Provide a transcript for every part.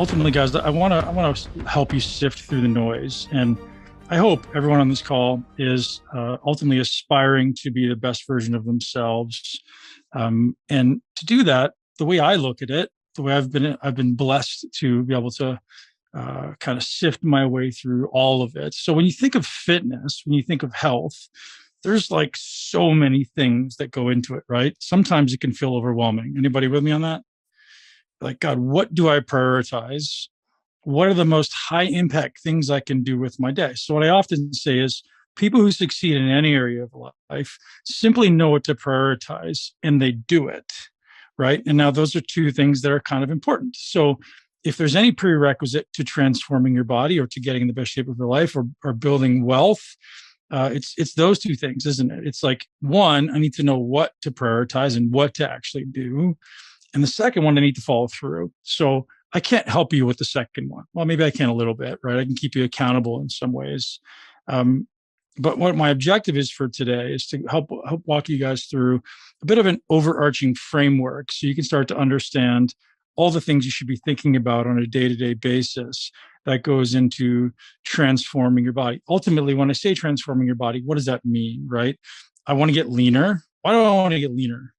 ultimately, guys, I want to help you sift through the noise, and I hope everyone on this call is ultimately aspiring to be the best version of themselves. And to do that, the way I look at it, the way I've been blessed to be able to kind of sift my way through all of it. So when you think of fitness, when you think of health, there's like so many things that go into it, right? Sometimes it can feel overwhelming. Anybody with me on that? Like, God, what do I prioritize? What are the most high impact things I can do with my day? So what I often say is people who succeed in any area of life simply know what to prioritize and they do it. Right. And now those are two things that are kind of important. So if there's any prerequisite to transforming your body or to getting in the best shape of your life or building wealth, it's those two things, isn't it? It's like, one, I need to know what to prioritize and what to actually do. And the second one, I need to follow through. So I can't help you with the second one. Well, maybe I can a little bit, right? I can keep you accountable in some ways. But what my objective is for today is to help walk you guys through a bit of an overarching framework so you can start to understand all the things you should be thinking about on a day-to-day basis that goes into transforming your body. Ultimately, when I say transforming your body, what does that mean, right? I want to get leaner. Why do I want to get leaner?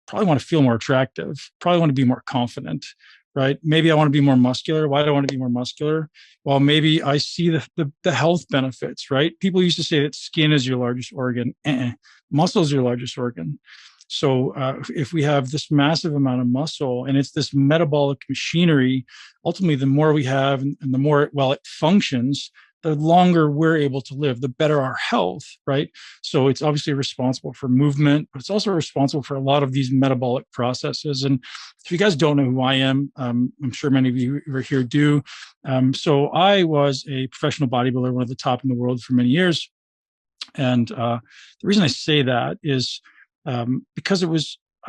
Probably want to feel more attractive, probably want to be more confident, right? Maybe I want to be more muscular. Why do I want to be more muscular? Well, maybe I see the health benefits, right? People used to say that skin is your largest organ. Muscle is your largest organ. So if we have this massive amount of muscle and it's this metabolic machinery, ultimately, the more we have and the more well it functions, the longer we're able to live, the better our health, right? So it's obviously responsible for movement, but it's also responsible for a lot of these metabolic processes. And if you guys don't know who I am, I'm sure many of you who are here do. So I was a professional bodybuilder, one of the top in the world for many years. And the reason I say that is because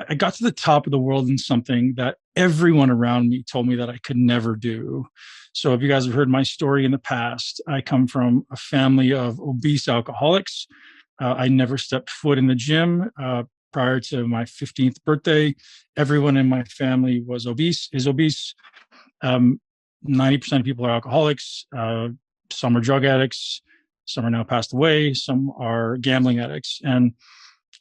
I got to the top of the world in something that everyone around me told me that I could never do. So if you guys have heard my story in the past, I come from a family of obese alcoholics. I never stepped foot in the gym prior to my 15th birthday. Everyone in my family is obese. 90% of people are alcoholics. Some are drug addicts. Some are now passed away. Some are gambling addicts. And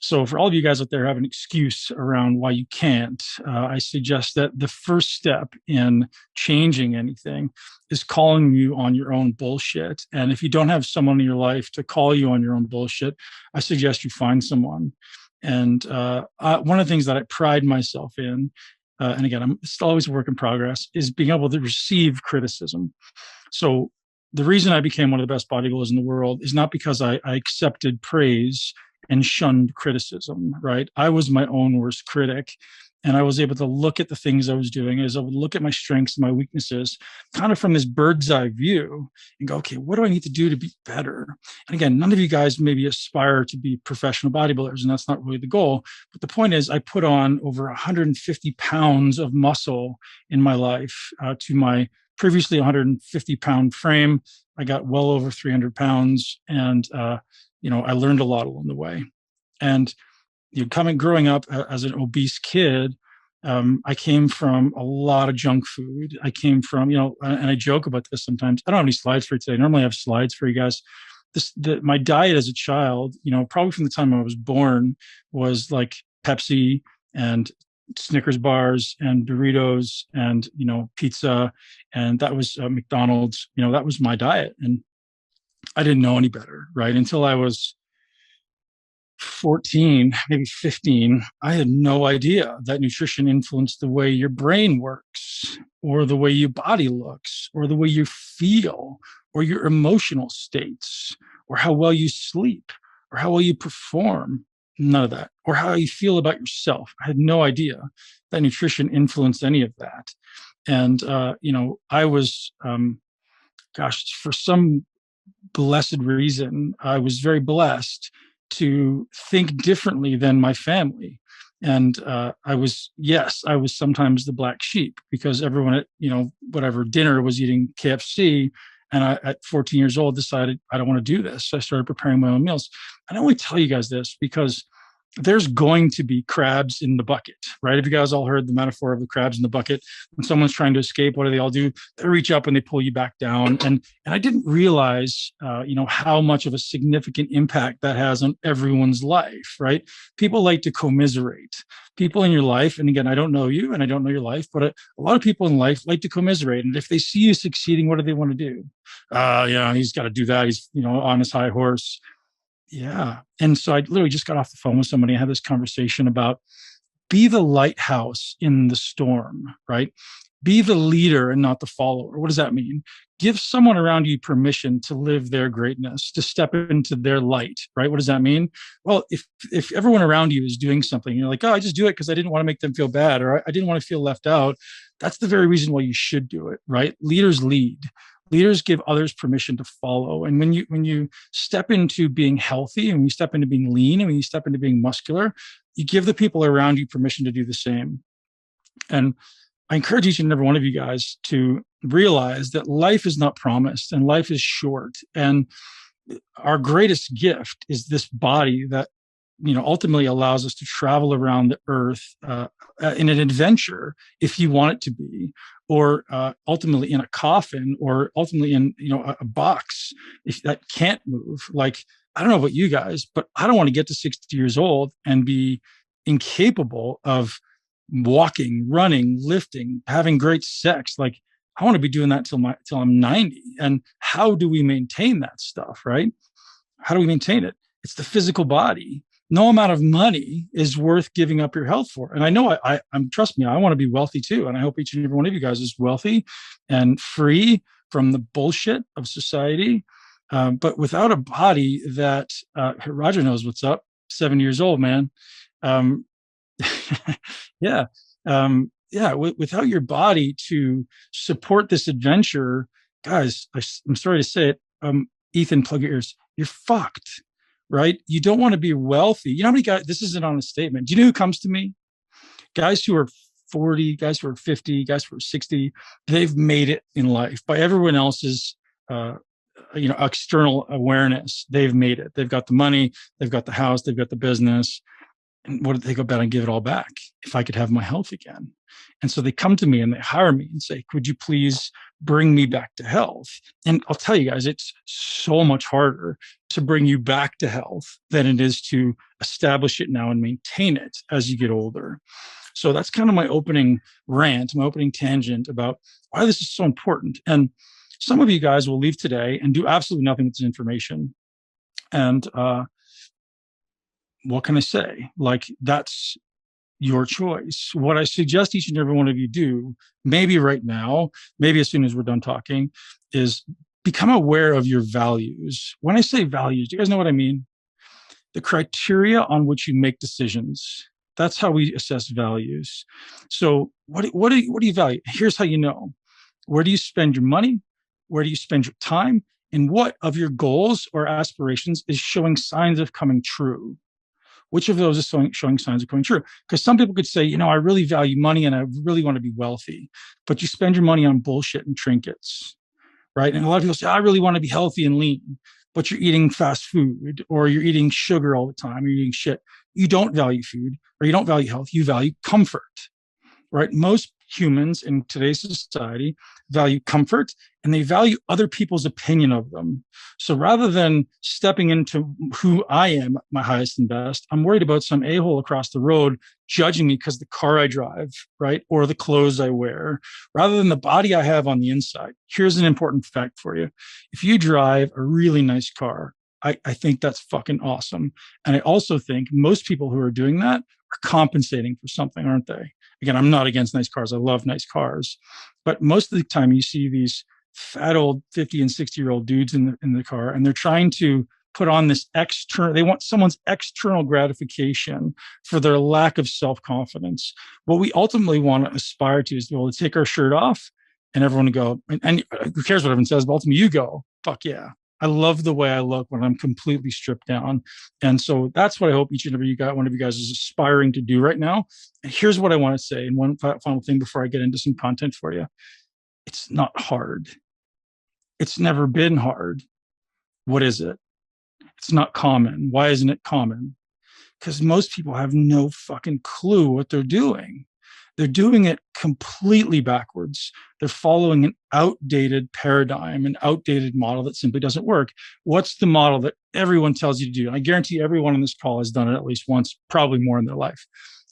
so for all of you guys out there who have an excuse around why you can't, I suggest that the first step in changing anything is calling you on your own bullshit. And if you don't have someone in your life to call you on your own bullshit, I suggest you find someone. And one of the things that I pride myself in, and again, I'm still always a work in progress, is being able to receive criticism. So the reason I became one of the best bodybuilders in the world is not because I accepted praise and shunned criticism, right? I was my own worst critic. And I was able to look at the things I was doing as I would look at my strengths and my weaknesses kind of from this bird's eye view and go, okay, what do I need to do to be better? And again, none of you guys maybe aspire to be professional bodybuilders, and that's not really the goal. But the point is, I put on over 150 pounds of muscle in my life to my previously 150-pound frame. I got well over 300 pounds, and I learned a lot along the way. And growing up as an obese kid, I came from a lot of junk food. I came from, and I joke about this sometimes. I don't have any slides for you today. Normally I have slides for you guys. My diet as a child, probably from the time I was born, was like Pepsi and Snickers bars and Doritos and, pizza. And that was McDonald's, that was my diet. And I didn't know any better, right? Until I was 14, maybe 15, I had no idea that nutrition influenced the way your brain works, or the way your body looks, or the way you feel, or your emotional states, or how well you sleep, or how well you perform. None of that. Or how you feel about yourself. I had no idea that nutrition influenced any of that. And, I was, for some blessed reason, I was very blessed to think differently than my family. And I was sometimes the black sheep because everyone at, whatever dinner was eating KFC. And I, at 14 years old, decided I don't want to do this. So I started preparing my own meals. And I only tell you guys this because there's going to be crabs in the bucket, right? Have you guys all heard the metaphor of the crabs in the bucket? When someone's trying to escape, what do they all do? They reach up and they pull you back down. And I didn't realize, how much of a significant impact that has on everyone's life, right? People like to commiserate. People in your life, and again, I don't know you and I don't know your life, but a lot of people in life like to commiserate. And if they see you succeeding, what do they want to do? He's got to do that. He's, on his high horse. Yeah. And so I literally just got off the phone with somebody. I had this conversation about be the lighthouse in the storm, right? Be the leader and not the follower. What does that mean? Give someone around you permission to live their greatness, to step into their light, right? What does that mean? Well, if everyone around you is doing something, you're like, oh, I just do it because I didn't want to make them feel bad, or I didn't want to feel left out. That's the very reason why you should do it, right? Leaders lead. Leaders give others permission to follow. And when you step into being healthy, and when you step into being lean, and when you step into being muscular, you give the people around you permission to do the same. And I encourage each and every one of you guys to realize that life is not promised and life is short. And our greatest gift is this body that, ultimately allows us to travel around the earth in an adventure, if you want it to be, or ultimately in a coffin, or ultimately in, a box if that can't move. Like, I don't know about you guys, but I don't want to get to 60 years old and be incapable of walking, running, lifting, having great sex. Like, I want to be doing that till I'm 90. And how do we maintain that stuff, right? How do we maintain it? It's the physical body. No amount of money is worth giving up your health for. And I know I'm trust me, I want to be wealthy too. And I hope each and every one of you guys is wealthy and free from the bullshit of society. But without a body that Roger knows what's up, 7 years old, man. Yeah. Without your body to support this adventure, guys, I'm sorry to say it. Ethan, plug your ears. You're fucked, right? You don't want to be wealthy. You know how many guys, this isn't on a statement. Do you know who comes to me? Guys who are 40, guys who are 50, guys who are 60, they've made it in life by everyone else's, external awareness. They've made it. They've got the money, they've got the house, they've got the business. And what did they go about and give it all back if I could have my health again? And so they come to me and they hire me and say, could you please bring me back to health? And I'll tell you guys, it's so much harder to bring you back to health than it is to establish it now and maintain it as you get older. So that's kind of my opening rant, my opening tangent about why this is so important. And some of you guys will leave today and do absolutely nothing with this information. And what can I say? Like, that's your choice. What I suggest each and every one of you do, maybe right now, maybe as soon as we're done talking, is become aware of your values. When I say values, do you guys know what I mean? The criteria on which you make decisions. That's how we assess values. So what do you value? Here's how you know. Where do you spend your money? Where do you spend your time? And what of your goals or aspirations is showing signs of coming true? Which of those is showing signs of coming true? Because some people could say, I really value money and I really want to be wealthy, but you spend your money on bullshit and trinkets, right? And a lot of people say, I really want to be healthy and lean, but you're eating fast food, or you're eating sugar all the time, or you're eating shit. You don't value food, or you don't value health. You value comfort, right? Most humans in today's society value comfort, and they value other people's opinion of them. So rather than stepping into who I am at my highest and best, I'm worried about some a-hole across the road judging me because the car I drive, right? Or the clothes I wear, rather than the body I have on the inside. Here's an important fact for you. If you drive a really nice car, I think that's fucking awesome. And I also think most people who are doing that are compensating for something, aren't they? Again, I'm not against nice cars. I love nice cars. But most of the time you see these fat old 50 and 60-year-old dudes in the car, and they're trying to put on this external, they want someone's external gratification for their lack of self-confidence. What we ultimately want to aspire to is to be able to take our shirt off and everyone to go, and who cares what everyone says, but ultimately you go, fuck yeah. I love the way I look when I'm completely stripped down. And so that's what I hope each and every one of you guys is aspiring to do right now. And here's what I want to say. And one final thing before I get into some content for you. It's not hard. It's never been hard. What is it? It's not common. Why isn't it common? because most people have no fucking clue what they're doing. They're doing it completely backwards. They're following an outdated paradigm, an outdated model that simply doesn't work. What's the model that everyone tells you to do? And I guarantee everyone on this call has done it at least once, probably more in their life.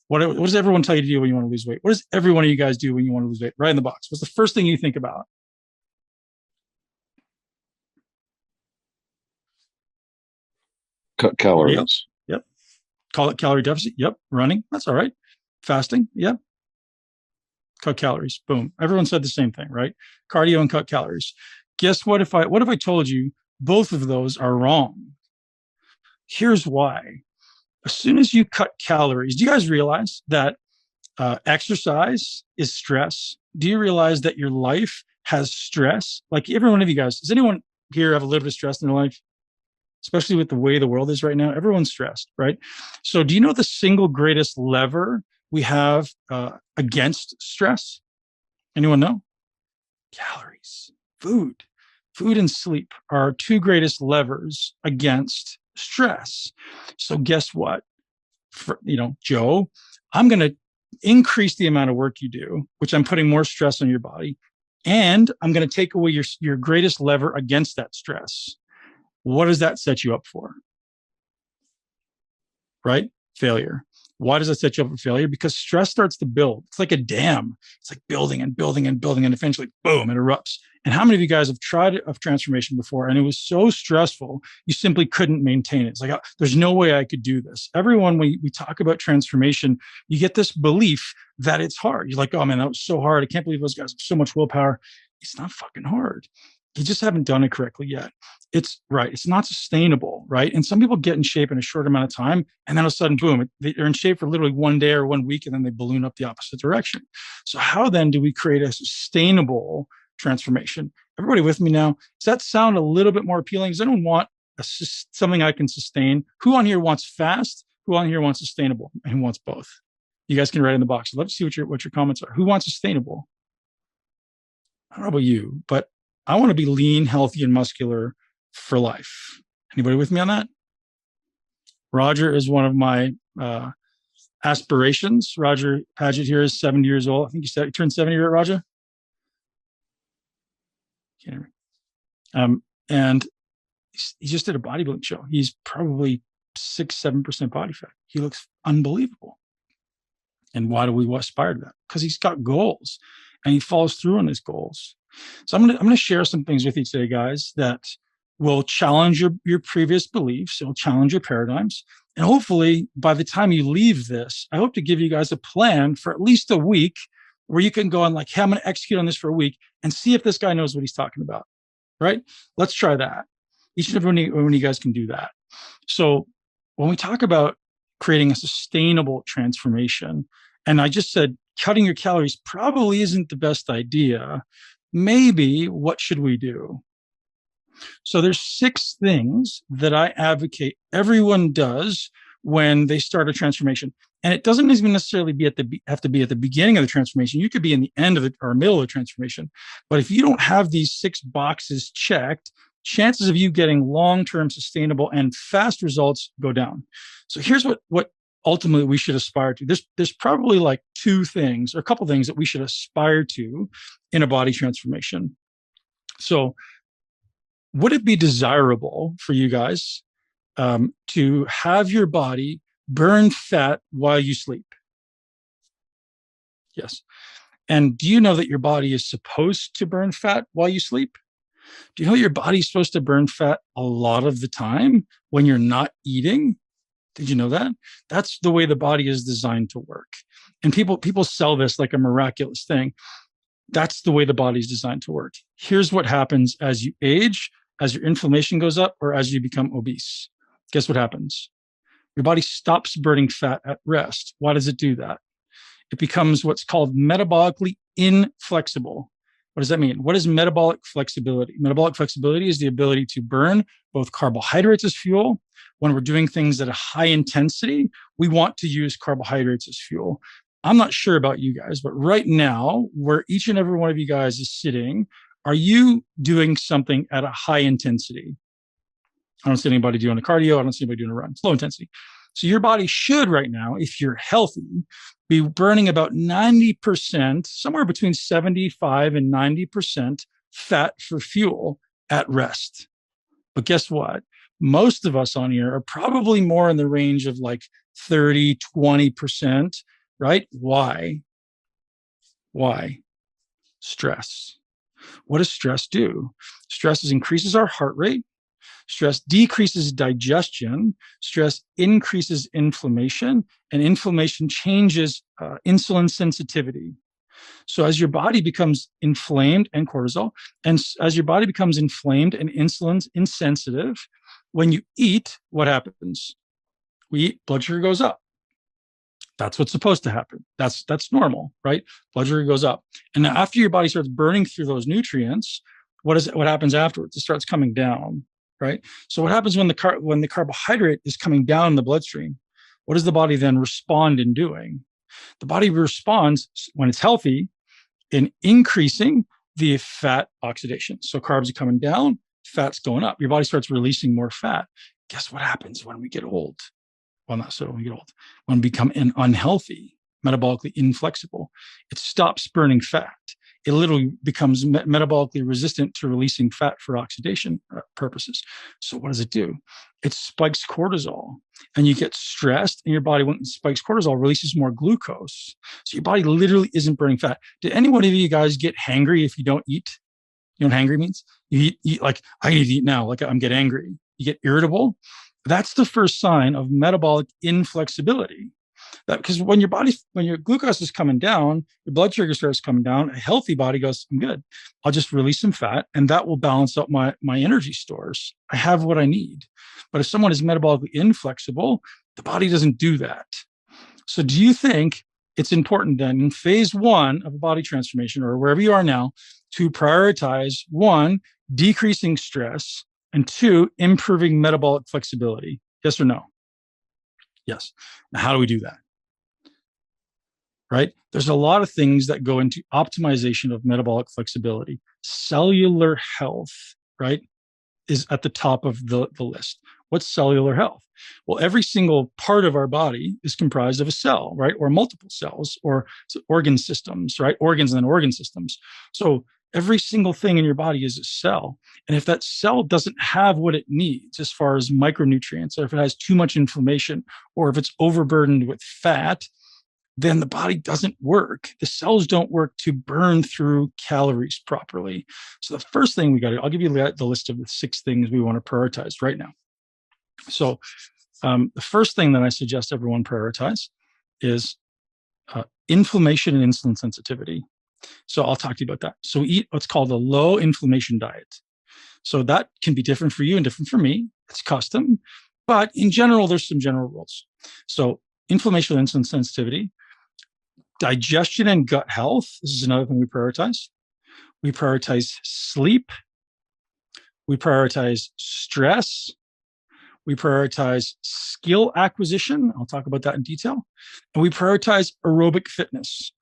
What does everyone tell you to do when you want to lose weight? What does every one of you guys do when you want to lose weight? Right in the box. What's the first thing you think about? Cut calories. Yep. Call it calorie deficit. Yep. Running. That's all right. Fasting. Yep. Cut calories. Boom. Everyone said the same thing, right? Cardio and cut calories. Guess what? If I told you both of those are wrong? Here's why. As soon as you cut calories, do you guys realize that exercise is stress? Do you realize that your life has stress? Like every one of you guys, does anyone here have a little bit of stress in their life? Especially with the way the world is right now, everyone's stressed, right? So do you know the single greatest lever we have against stress? Anyone know? Calories, food. Food and sleep are our two greatest levers against stress. So guess what? Joe, I'm going to increase the amount of work you do, which I'm putting more stress on your body, and I'm going to take away your greatest lever against that stress. What does that set you up for? Right? Failure. Why does it set you up for failure? Because stress starts to build. It's like a dam. It's like building and building and building, and eventually, boom, it erupts. And how many of you guys have tried a transformation before, and it was so stressful, you simply couldn't maintain it? It's like, there's no way I could do this. Everyone, when we talk about transformation, you get this belief that it's hard. You're like, oh man, that was so hard. I can't believe those guys have so much willpower. It's not fucking hard. You just haven't done it correctly yet. It's right. It's not sustainable, right? And some people get in shape in a short amount of time, and then all of a sudden, boom, they're in shape for literally one day or 1 week, and then they balloon up the opposite direction. So how then do we create a sustainable transformation? Everybody with me now? Does that sound a little bit more appealing? Does anyone want something I can sustain? Who on here wants fast? Who on here wants sustainable? And who wants both? You guys can write in the box. Let's see what your comments are. Who wants sustainable? I don't know about you, but I want to be lean, healthy, and muscular for life. Anybody with me on that? Roger is one of my aspirations. Roger Paget here is 70 years old. I think you turned 70, right, Roger? And he just did a bodybuilding show. He's probably 6-7% body fat. He looks unbelievable. And why do we aspire to that? Because he's got goals and he follows through on his goals. So I'm going to share some things with you today, guys, that will challenge your previous beliefs. It'll challenge your paradigms. And hopefully by the time you leave this, I hope to give you guys a plan for at least a week where you can go on like, hey, I'm going to execute on this for a week and see if this guy knows what he's talking about, right? Let's try that. Each and every one of you guys can do that. So when we talk about creating a sustainable transformation, and I just said cutting your calories probably isn't the best idea. Maybe what should we do? So there's 6 things that I advocate everyone does when they start a transformation. And it doesn't even necessarily have to be at the beginning of the transformation. You could be in the end of it or middle of the transformation. But if you don't have these 6 boxes checked, chances of you getting long-term sustainable and fast results go down. So here's what ultimately we should aspire to. There's probably like 2 things or a couple things that we should aspire to in a body transformation. So would it be desirable for you guys to have your body burn fat while you sleep? Yes. And do you know that your body is supposed to burn fat while you sleep? Do you know your body's supposed to burn fat a lot of the time when you're not eating? Did you know that? That's the way the body is designed to work. And people sell this like a miraculous thing. That's the way the body's designed to work. Here's what happens as you age, as your inflammation goes up, or as you become obese. Guess what happens? Your body stops burning fat at rest. Why does it do that? It becomes what's called metabolically inflexible. What does that mean? What is metabolic flexibility? Metabolic flexibility is the ability to burn both carbohydrates as fuel. When we're doing things at a high intensity, we want to use carbohydrates as fuel. I'm not sure about you guys, but right now, where each and every one of you guys is sitting, are you doing something at a high intensity? I don't see anybody doing a cardio. I don't see anybody doing a run. It's low intensity. So your body should right now, if you're healthy, be burning about 90%, somewhere between 75 and 90% fat for fuel at rest. But guess what? Most of us on here are probably more in the range of like 30, 20%, right? Why? Why? Stress. What does stress do? Stress increases our heart rate. Stress decreases digestion. Stress increases inflammation, and inflammation changes insulin sensitivity. So as your body becomes inflamed and cortisol, and as your body becomes inflamed and insulin insensitive, when you eat, what happens? We eat, blood sugar goes up. That's what's supposed to happen. That's normal, right? Blood sugar goes up. And now after your body starts burning through those nutrients, what happens afterwards? It starts coming down, right? So what happens when the carbohydrate is coming down in the bloodstream? What does the body then respond in doing? The body responds when it's healthy in increasing the fat oxidation. So carbs are coming down, fat's going up. Your body starts releasing more fat. Guess what happens when we get old? Well, not so when we get old. When we become unhealthy, metabolically inflexible, it stops burning fat. It literally becomes metabolically resistant to releasing fat for oxidation purposes. So what does it do? It spikes cortisol, and you get stressed, and your body, when it spikes cortisol, releases more glucose. So your body literally isn't burning fat. Did any one of you guys get hangry if you don't eat? You know what hangry means? You eat like, I need to eat now, like I'm getting angry. You get irritable. That's the first sign of metabolic inflexibility. That because when your glucose is coming down, your blood sugar starts coming down. A healthy body goes, I'm good. I'll just release some fat, and that will balance out my energy stores. I have what I need. But if someone is metabolically inflexible, the body doesn't do that. So do you think it's important then in phase one of a body transformation, or wherever you are now, to prioritize one, decreasing stress, and two, improving metabolic flexibility? Yes or no? Yes. Now, how do we do that? Right? There's a lot of things that go into optimization of metabolic flexibility. Cellular health, right, is at the top of the list. What's cellular health? Well, every single part of our body is comprised of a cell, right? Or multiple cells, or organ systems, right? Organs and then organ systems. So every single thing in your body is a cell. And if that cell doesn't have what it needs as far as micronutrients, or if it has too much inflammation, or if it's overburdened with fat, then the body doesn't work. The cells don't work to burn through calories properly. So the first thing we got to, I'll give you the list of the 6 things we want to prioritize right now. So the first thing that I suggest everyone prioritize is inflammation and insulin sensitivity. So I'll talk to you about that. So we eat what's called a low inflammation diet. So that can be different for you and different for me. It's custom, but in general, there's some general rules. So inflammation and insulin sensitivity, digestion and gut health. This is another thing we prioritize. We prioritize sleep. We prioritize stress. We prioritize skill acquisition. I'll talk about that in detail. And we prioritize aerobic fitness.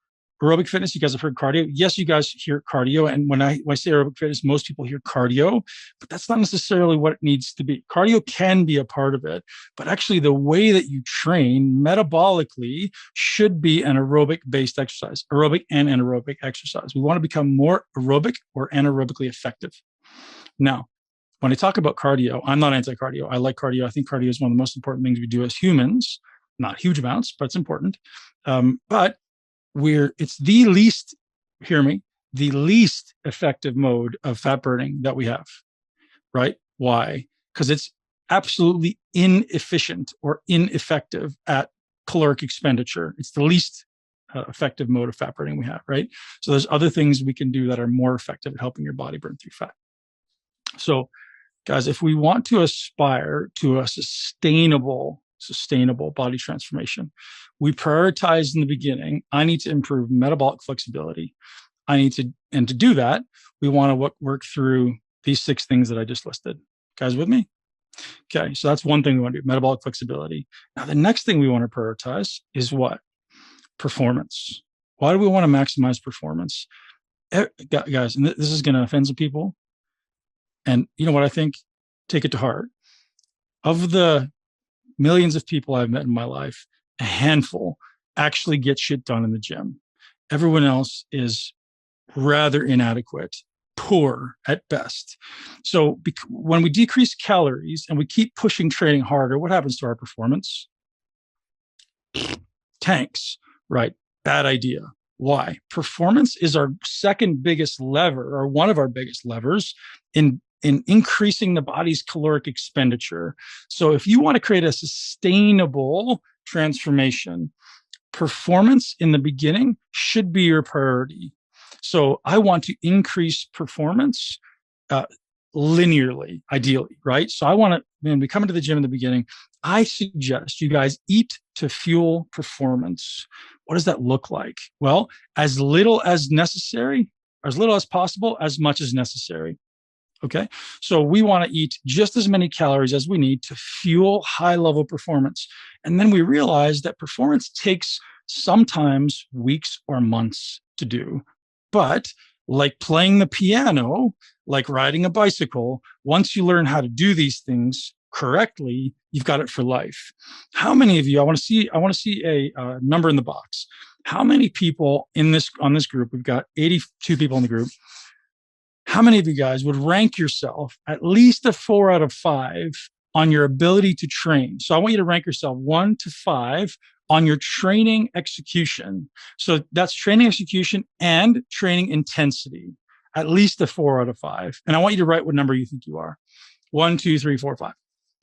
Aerobic fitness, you guys have heard cardio. Yes, you guys hear cardio. And when I say aerobic fitness, most people hear cardio, but that's not necessarily what it needs to be. Cardio can be a part of it, but actually the way that you train metabolically should be an aerobic-based exercise, aerobic and anaerobic exercise. We want to become more aerobic or anaerobically effective. Now, when I talk about cardio, I'm not anti-cardio. I like cardio. I think cardio is one of the most important things we do as humans. Not huge amounts, but it's important. But it's the least, hear me, the least effective mode of fat burning that we have, right? Why? Because it's absolutely inefficient or ineffective at caloric expenditure. It's the least effective mode of fat burning we have, right? So there's other things we can do that are more effective at helping your body burn through fat. So guys, if we want to aspire to a sustainable body transformation, we prioritize in the beginning, I need to improve metabolic flexibility. And to do that, we want to work through these 6 things that I just listed. Guys with me? Okay, so that's one thing we want to do, metabolic flexibility. Now, the next thing we want to prioritize is what? Performance. Why do we want to maximize performance? Guys, and this is going to offend some people. And you know what I think? Take it to heart. Of the millions of people I've met in my life, a handful actually get shit done in the gym. Everyone else is rather inadequate, poor at best. So when we decrease calories and we keep pushing training harder, what happens to our performance? Tanks, right? Bad idea. Why? Performance is our second biggest lever, or one of our biggest levers in increasing the body's caloric expenditure. So if you want to create a sustainable transformation, performance in the beginning should be your priority. So I want to increase performance linearly, ideally, right? So I want to, when we come into the gym in the beginning, I suggest you guys eat to fuel performance. What does that look like? Well, as little as necessary, as little as possible, as much as necessary. Okay. So we want to eat just as many calories as we need to fuel high level performance. And then we realize that performance takes sometimes weeks or months to do. But like playing the piano, like riding a bicycle, once you learn how to do these things correctly, you've got it for life. How many of you, I want to see a number in the box. How many people on this group, we've got 82 people in the group. How many of you guys would rank yourself at least a 4 out of 5 on your ability to train? So I want you to rank yourself 1 to 5 on your training execution. So that's training execution and training intensity, at least a 4 out of 5. And I want you to write what number you think you are. 1, 2, 3, 4, 5.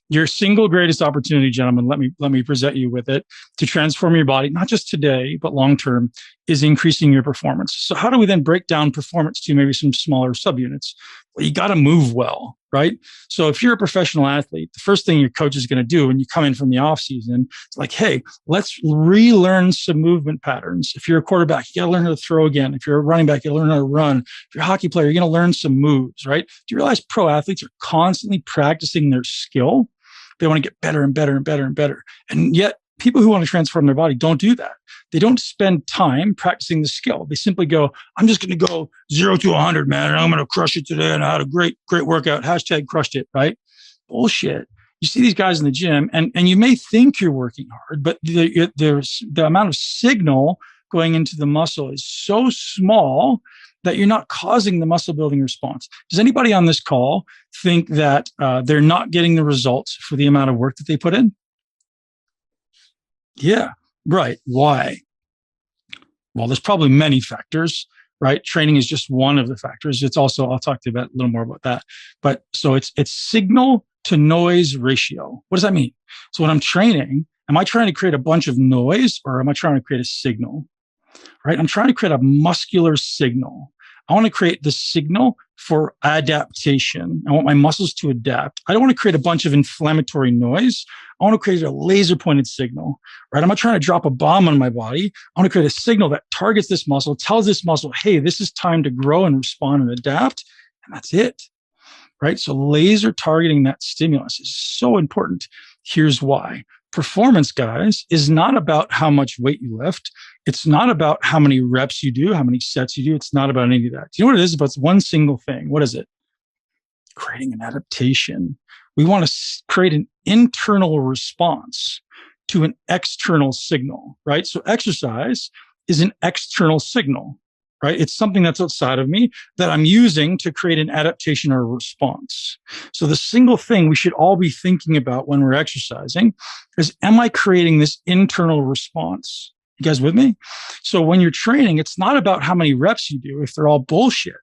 Your single greatest opportunity, gentlemen, let me present you with it, to transform your body, not just today, but long-term, is increasing your performance. So how do we then break down performance to maybe some smaller subunits? Well, you got to move well, right? So if you're a professional athlete, the first thing your coach is going to do when you come in from the off season, it's like, hey, let's relearn some movement patterns. If you're a quarterback, you got to learn how to throw again. If you're a running back, you got to learn how to run. If you're a hockey player, you're going to learn some moves, right? Do you realize pro athletes are constantly practicing their skill? They want to get better and better and better and better. And yet people who want to transform their body don't do that. They don't spend time practicing the skill. They simply go, I'm just going to go 0 to 100, man, and I'm going to crush it today. And I had a great workout. # crushed it, right? Bullshit. You see these guys in the gym and you may think you're working hard, but there's the amount of signal going into the muscle is so small that you're not causing the muscle building response. Does anybody on this call think that they're not getting the results for the amount of work that they put in? Yeah, right. Why? Well, there's probably many factors, right? Training is just one of the factors. It's also, I'll talk to you a little more about that. But so it's signal to noise ratio. What does that mean? So when I'm training, am I trying to create a bunch of noise or am I trying to create a signal? Right? I'm trying to create a muscular signal. I want to create the signal for adaptation. I want my muscles to adapt. I don't want to create a bunch of inflammatory noise. I want to create a laser pointed signal, right? I'm not trying to drop a bomb on my body. I want to create a signal that targets this muscle, tells this muscle, hey, this is time to grow and respond and adapt. And that's it, right? So laser targeting that stimulus is so important. Here's why. Performance, guys, is not about how much weight you lift. It's not about how many reps you do, how many sets you do. It's not about any of that. Do you know what it is? It's about one single thing. What is it? Creating an adaptation. We want to create an internal response to an external signal, right? So exercise is an external signal, right? It's something that's outside of me that I'm using to create an adaptation or a response. So the single thing we should all be thinking about when we're exercising is, am I creating this internal response? You guys with me? So when you're training, it's not about how many reps you do if they're all bullshit,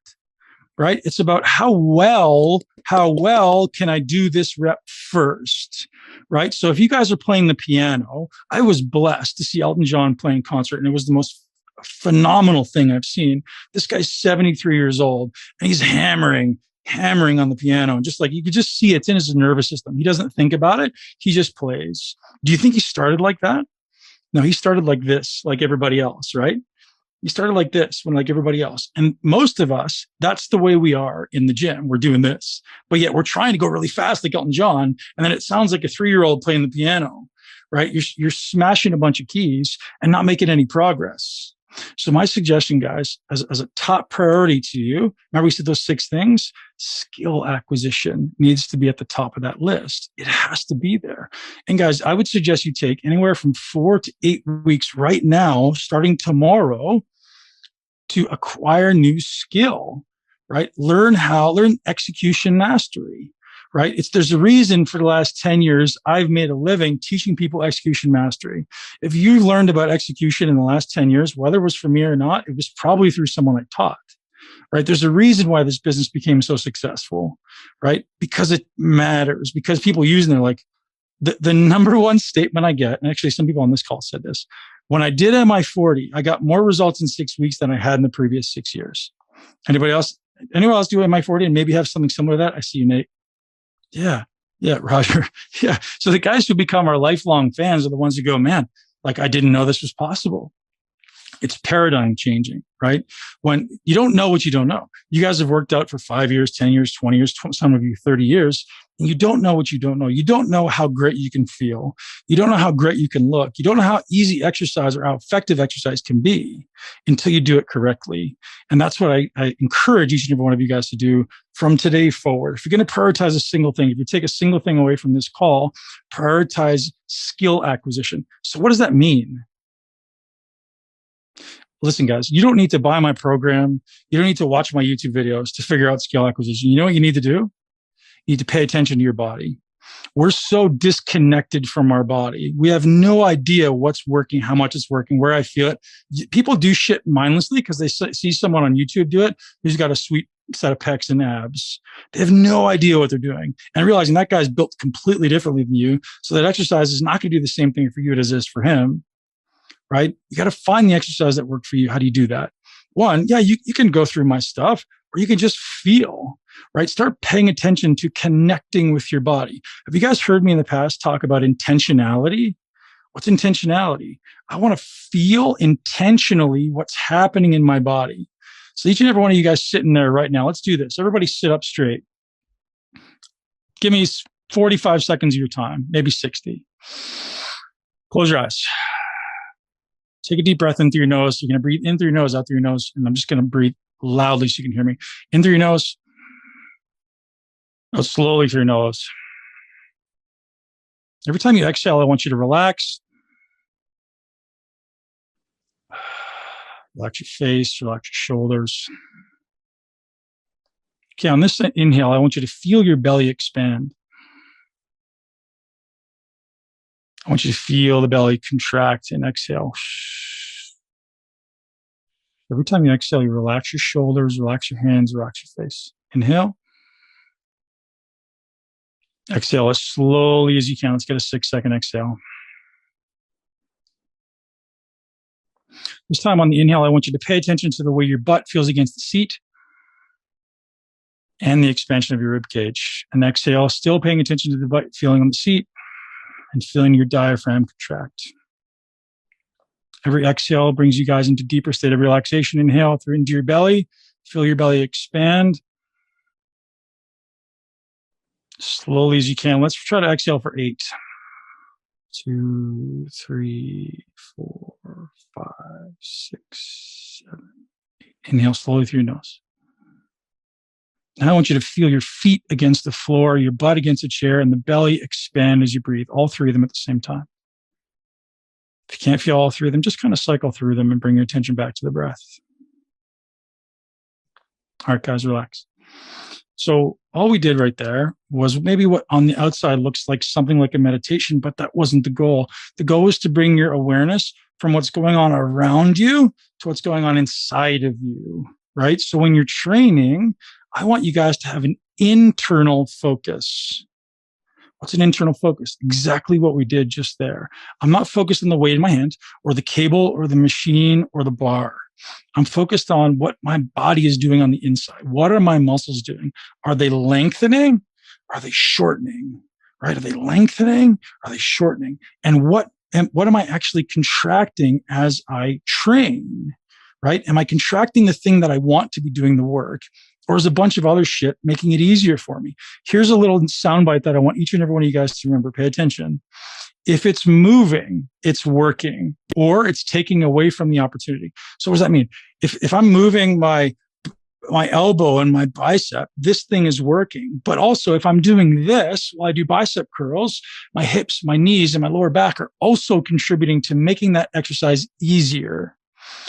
right? It's about how well can I do this rep first, right? So if you guys are playing the piano, I was blessed to see Elton John playing concert, and it was the most phenomenal thing I've seen. This guy's 73 years old and he's hammering on the piano. And just like, you could just see it's in his nervous system. He doesn't think about it. He just plays. Do you think he started like that? No, he started like this, like everybody else, right? He started like this, like everybody else. And most of us, that's the way we are in the gym. We're doing this, but yet we're trying to go really fast like Elton John. And then it sounds like a 3-year-old playing the piano, right? You're smashing a bunch of keys and not making any progress. So my suggestion, guys, as a top priority to you, remember we said those 6 things, skill acquisition needs to be at the top of that list. It has to be there. And guys, I would suggest you take anywhere from 4 to 8 weeks right now, starting tomorrow, to acquire new skill, right? Learn execution mastery, right? There's a reason for the last 10 years, I've made a living teaching people execution mastery. If you learned about execution in the last 10 years, whether it was from me or not, it was probably through someone I taught, right? There's a reason why this business became so successful, right? Because it matters, because people use it, and they're like, the number one statement I get, and actually some people on this call said this, when I did MI40, I got more results in 6 weeks than I had in the previous 6 years. Anyone else do MI40 and maybe have something similar to that? I see you, Nate. Yeah, Roger. Yeah. So the guys who become our lifelong fans are the ones who go, man, like I didn't know this was possible. It's paradigm changing, right? When you don't know what you don't know. You guys have worked out for 5 years, 10 years, 20 years, some of you 30 years, and you don't know what you don't know. You don't know how great you can feel. You don't know how great you can look. You don't know how easy exercise or how effective exercise can be until you do it correctly. And that's what I encourage each and every one of you guys to do from today forward. If you're going to prioritize a single thing, if you take a single thing away from this call, prioritize skill acquisition. So what does that mean? Listen, guys, you don't need to buy my program. You don't need to watch my YouTube videos to figure out skill acquisition. You know what you need to do? You need to pay attention to your body. We're so disconnected from our body. We have no idea what's working, how much it's working, where I feel it. People do shit mindlessly because they see someone on YouTube do it who's got a sweet set of pecs and abs. They have no idea what they're doing. And realizing that guy's built completely differently than you, so that exercise is not going to do the same thing for you as it is for him. Right? You got to find the exercise that worked for you. How do you do that? One, yeah, you can go through my stuff, or you can just feel, right? Start paying attention to connecting with your body. Have you guys heard me in the past talk about intentionality? What's intentionality? I want to feel intentionally what's happening in my body. So each and every one of you guys sitting there right now, let's do this. Everybody sit up straight. Give me 45 seconds of your time, maybe 60. Close your eyes. Take a deep breath in through your nose. You're going to breathe in through your nose, out through your nose. And I'm just going to breathe loudly so you can hear me. In through your nose. Out slowly through your nose. Every time you exhale, I want you to relax. Relax your face, relax your shoulders. Okay, on this inhale, I want you to feel your belly expand. I want you to feel the belly contract and exhale. Every time you exhale, you relax your shoulders, relax your hands, relax your face. Inhale. Exhale as slowly as you can. Let's get a 6-second exhale. This time on the inhale, I want you to pay attention to the way your butt feels against the seat and the expansion of your rib cage. And exhale, still paying attention to the butt feeling on the seat and feeling your diaphragm contract. Every exhale brings you guys into deeper state of relaxation. Inhale through into your belly. Feel your belly expand. Slowly as you can. Let's try to exhale for 8. 2, 3, 4, 5, 6, 7, 8. Inhale slowly through your nose. Now I want you to feel your feet against the floor, your butt against a chair, and the belly expand as you breathe, all 3 of them at the same time. If you can't feel all 3 of them, just kind of cycle through them and bring your attention back to the breath. All right, guys, relax. So all we did right there was maybe what on the outside looks like something like a meditation, but that wasn't the goal. The goal was to bring your awareness from what's going on around you to what's going on inside of you, right? So when you're training, I want you guys to have an internal focus. What's an internal focus? Exactly what we did just there. I'm not focused on the weight in my hand or the cable or the machine or the bar. I'm focused on what my body is doing on the inside. What are my muscles doing? Are they lengthening? Are they shortening? Right? Are they lengthening? Are they shortening? And what am I actually contracting as I train? Right? Am I contracting the thing that I want to be doing the work? or is a bunch of other shit making it easier for me? Here's a little soundbite that I want each and every one of you guys to remember. Pay attention. If it's moving, it's working, or it's taking away from the opportunity. So what does that mean? If I'm moving my elbow and my bicep, this thing is working. But also if I'm doing this while I do bicep curls, my hips, my knees, and my lower back are also contributing to making that exercise easier.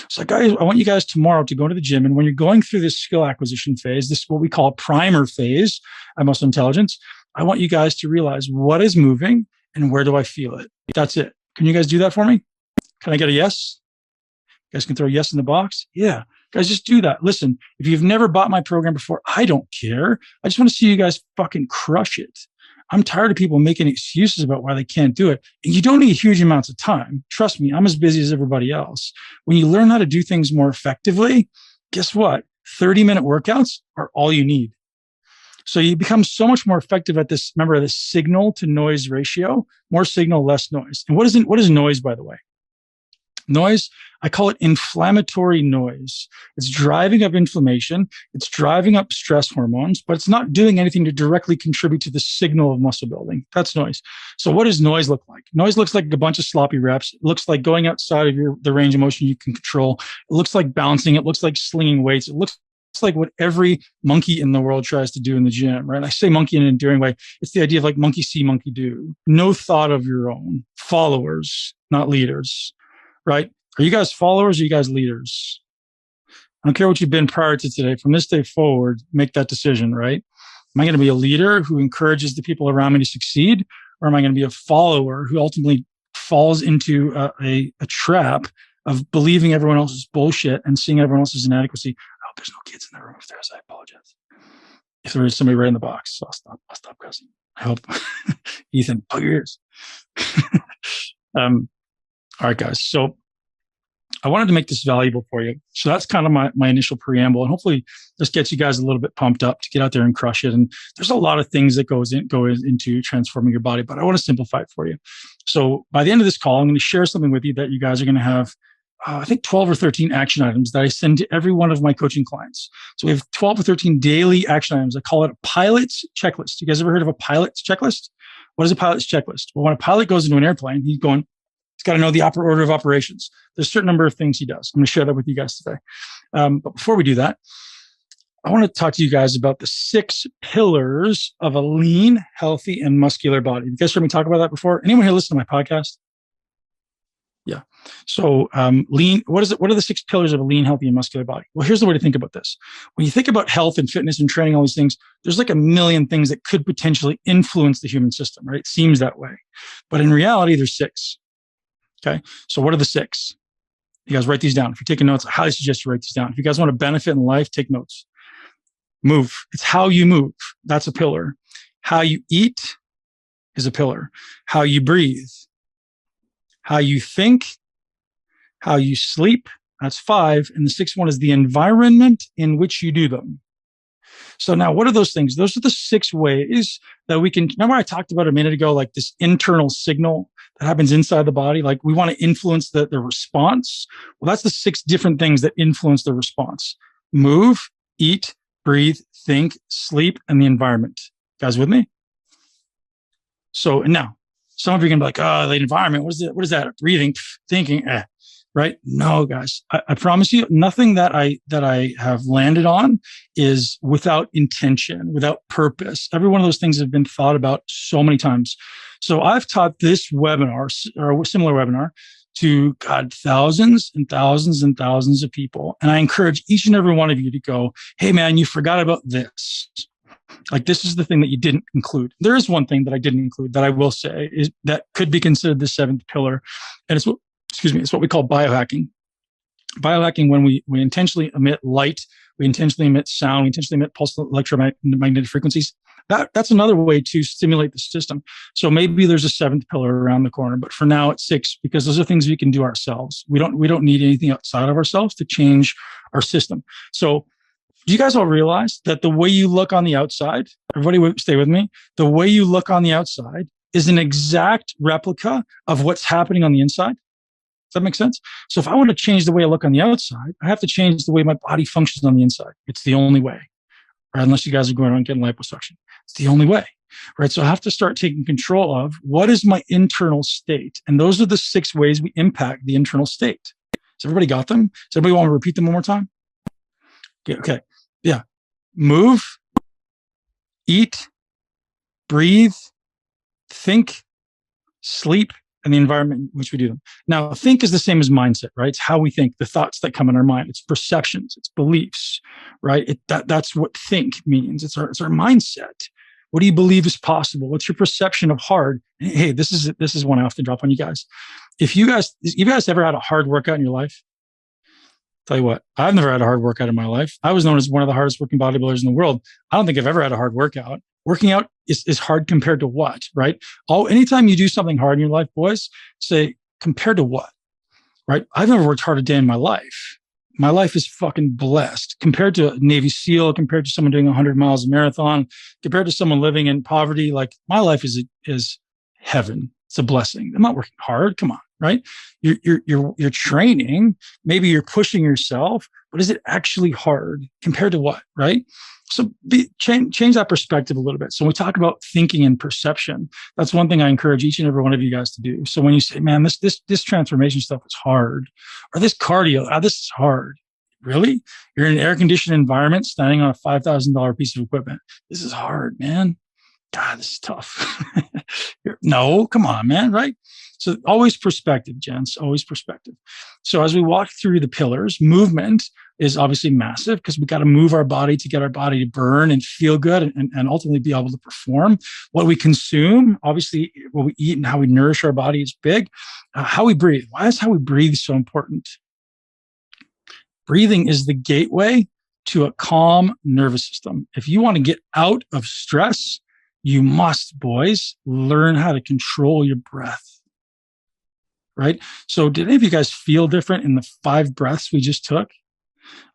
So guys, I want you guys tomorrow to go to the gym. And when you're going through this skill acquisition phase, this is what we call primer phase at Muscle Intelligence, I want you guys to realize what is moving and where do I feel it? That's it. Can you guys do that for me? Can I get a yes? You guys can throw a yes in the box. Yeah. Guys, just do that. Listen, if you've never bought my program before, I don't care. I just want to see you guys fucking crush it. I'm tired of people making excuses about why they can't do it. And you don't need huge amounts of time. Trust me, I'm as busy as everybody else. When you learn how to do things more effectively, guess what? 30-minute workouts are all you need. So you become so much more effective at this. Remember this signal to noise ratio, more signal, less noise. And what is noise, by the way? Noise, I call it inflammatory noise. It's driving up inflammation. It's driving up stress hormones, but it's not doing anything to directly contribute to the signal of muscle building. That's noise. So what does noise look like? Noise looks like a bunch of sloppy reps. It looks like going outside of the range of motion you can control. It looks like bouncing. It looks like slinging weights. It looks like what every monkey in the world tries to do in the gym, right? I say monkey in an enduring way. It's the idea of like monkey see, monkey do. No thought of your own. Followers, not leaders. Right? Are you guys followers or are you guys leaders? I don't care what you've been prior to today. From this day forward, make that decision, right? Am I going to be a leader who encourages the people around me to succeed? Or am I going to be a follower who ultimately falls into a trap of believing everyone else is bullshit and seeing everyone else's inadequacy? I hope there's no kids in the room. If there is, I apologize. If there is somebody right in the box, I'll stop cussing. I hope. Ethan, plug your ears. All right, guys. So I wanted to make this valuable for you. So that's kind of my initial preamble. And hopefully this gets you guys a little bit pumped up to get out there and crush it. And there's a lot of things that go into transforming your body, but I want to simplify it for you. So by the end of this call, I'm going to share something with you that you guys are going to have, I think 12 or 13 action items that I send to every one of my coaching clients. So we have 12 or 13 daily action items. I call it a pilot's checklist. You guys ever heard of a pilot's checklist? What is a pilot's checklist? Well, when a pilot goes into an airplane, he's got to know the order of operations. There's a certain number of things he does. I'm going to share that with you guys today. But before we do that, I want to talk to you guys about the 6 pillars of a lean, healthy, and muscular body. You guys heard me talk about that before? Anyone here listen to my podcast? Yeah. So lean, what is it? What are the 6 pillars of a lean, healthy, and muscular body? Well, here's the way to think about this. When you think about health and fitness and training, all these things, there's like a million things that could potentially influence the human system, right? It seems that way. But in reality, there's 6. Okay. So what are the 6? You guys write these down. If you're taking notes, I highly suggest you write these down. If you guys want to benefit in life, take notes. Move. It's how you move. That's a pillar. How you eat is a pillar. How you breathe. How you think. How you sleep. That's 5. And the 6th one is the environment in which you do them. So now what are those things? Those are the 6 ways that we can, remember I talked about a minute ago, like this internal signal that happens inside the body. Like we want to influence the response. Well, that's the 6 different things that influence the response. Move, eat, breathe, think, sleep, and the environment. You guys with me? So now some of you are going to be like, oh, the environment, what is that? Breathing, thinking, right? No, guys, I promise you, nothing that I have landed on is without intention, without purpose. Every one of those things have been thought about so many times. So I've taught this webinar or a similar webinar to thousands and thousands and thousands of people. And I encourage each and every one of you to go, hey man, you forgot about this. Like this is the thing that you didn't include. There is one thing that I didn't include that I will say is that could be considered the 7th pillar. And it's what we call biohacking. Biohacking, when we intentionally emit light, we intentionally emit sound, we intentionally emit pulse electromagnetic frequencies. That's another way to stimulate the system. So maybe there's a 7th pillar around the corner, but for now it's 6 because those are things we can do ourselves. We don't need anything outside of ourselves to change our system. So do you guys all realize that the way you look on the outside, everybody stay with me, the way you look on the outside is an exact replica of what's happening on the inside? Does that make sense? So if I want to change the way I look on the outside, I have to change the way my body functions on the inside. It's the only way. right? Unless you guys are going around getting liposuction. It's the only way, right? So I have to start taking control of what is my internal state. And those are the 6 ways we impact the internal state. Has everybody got them? Does everybody want to repeat them one more time? Okay. Yeah. Move, eat, breathe, think, sleep, and the environment in which we do them. Now, think is the same as mindset, right? It's how we think, the thoughts that come in our mind. It's perceptions, it's beliefs, right? That's what think means. It's our mindset. What do you believe is possible? What's your perception of hard? Hey, this is one I often drop on you guys. If you guys ever had a hard workout in your life? Tell you what, I've never had a hard workout in my life. I was known as one of the hardest working bodybuilders in the world. I don't think I've ever had a hard workout. Working out is hard compared to what, right? Anytime you do something hard in your life, boys, say, compared to what, right? I've never worked hard a day in my life. My life is fucking blessed compared to a Navy SEAL, compared to someone doing 100 miles a marathon, compared to someone living in poverty. Like, my life is heaven. It's a blessing. I'm not working hard. Come on, right? You're training. Maybe you're pushing yourself, but is it actually hard compared to what, right? So change that perspective a little bit. So when we talk about thinking and perception, that's one thing I encourage each and every one of you guys to do. So when you say, man, this transformation stuff is hard, or this cardio, this is hard. Really? You're in an air-conditioned environment standing on a $5,000 piece of equipment. This is hard, man. God, this is tough. No, come on, man, right? So always perspective, gents, always perspective. So as we walk through the pillars, movement is obviously massive because we got to move our body to get our body to burn and feel good and ultimately be able to perform. What we consume, obviously what we eat and how we nourish our body is big. How we breathe. Why is how we breathe so important? Breathing is the gateway to a calm nervous system. If you want to get out of stress, you must, boys, learn how to control your breath. Right? So did any of you guys feel different in the 5 breaths we just took?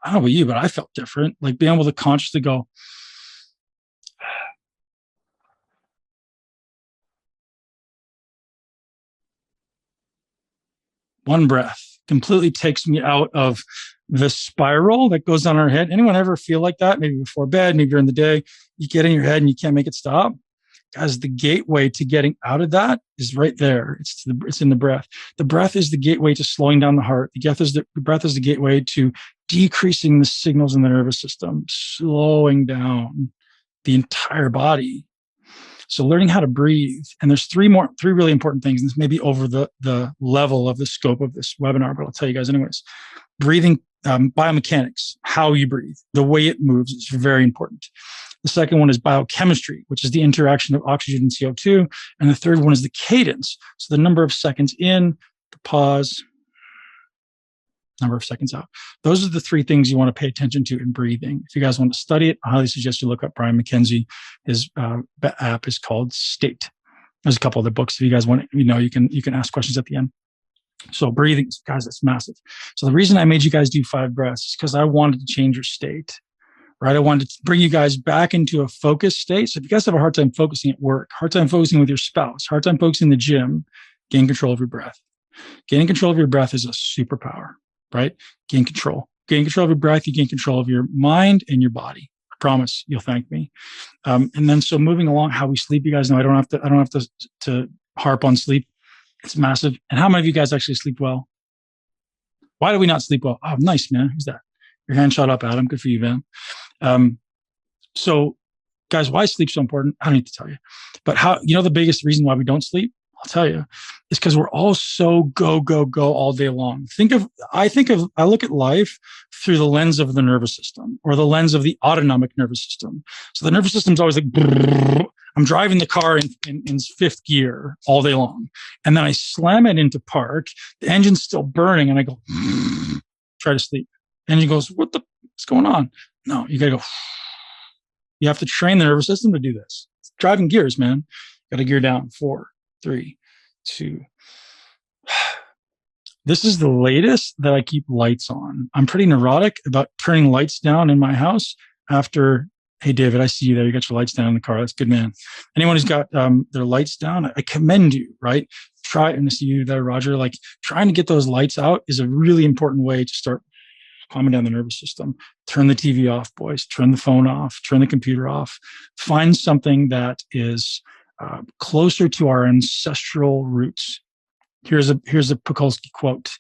I don't know about you, but I felt different. Like being able to consciously go, one breath completely takes me out of the spiral that goes on our head. Anyone ever feel like that? Maybe before bed, maybe during the day, you get in your head and you can't make it stop. Guys, the gateway to getting out of that is right there. It's in the breath. The breath is the gateway to slowing down the heart. The breath is the gateway to decreasing the signals in the nervous system, slowing down the entire body. So learning how to breathe. And there's three really important things. And this may be over the level of the scope of this webinar, but I'll tell you guys anyways. Breathing, biomechanics, how you breathe, the way it moves is very important. The second one is biochemistry, which is the interaction of oxygen and CO2. And the third one is the cadence. So the number of seconds in, the pause, number of seconds out. Those are the 3 things you want to pay attention to in breathing. If you guys want to study it, I highly suggest you look up Brian McKenzie. His app is called State. There's a couple other books. If you guys want to, you can ask questions at the end. So breathing, guys, that's massive. So the reason I made you guys do 5 breaths is because I wanted to change your state. Right? I wanted to bring you guys back into a focused state. So if you guys have a hard time focusing at work, hard time focusing with your spouse, hard time focusing in the gym, gain control of your breath. Gaining control of your breath is a superpower, right? Gain control. Gain control of your breath, you gain control of your mind and your body. I promise you'll thank me. And then so moving along, how we sleep, you guys know I don't have to harp on sleep. It's massive. And how many of you guys actually sleep well? Why do we not sleep well? Oh, nice, man. Who's that? Your hand shot up, Adam. Good for you, man. So guys, why is sleep so important? I don't need to tell you, but the biggest reason why we don't sleep, I'll tell you, is because we're all so go all day long. I look at life through the lens of the nervous system or the lens of the autonomic nervous system. So the nervous system's always like, brrr. I'm driving the car in 5th gear all day long. And then I slam it into park. The engine's still burning and I go, try to sleep. Engine goes, what's going on? No, you got to go. You have to train the nervous system to do this. It's driving gears, man. Got to gear down. 4, 3, 2. This is the latest that I keep lights on. I'm pretty neurotic about turning lights down in my house after, hey, David, I see you there. You got your lights down in the car. That's good, man. Anyone who's got their lights down, I commend you, right? Try, and I see you there, Roger, like trying to get those lights out is a really important way to start calming down the nervous system. Turn the TV off, boys. Turn the phone off. Turn the computer off. Find something that is closer to our ancestral roots. Here's a Pakulski quote.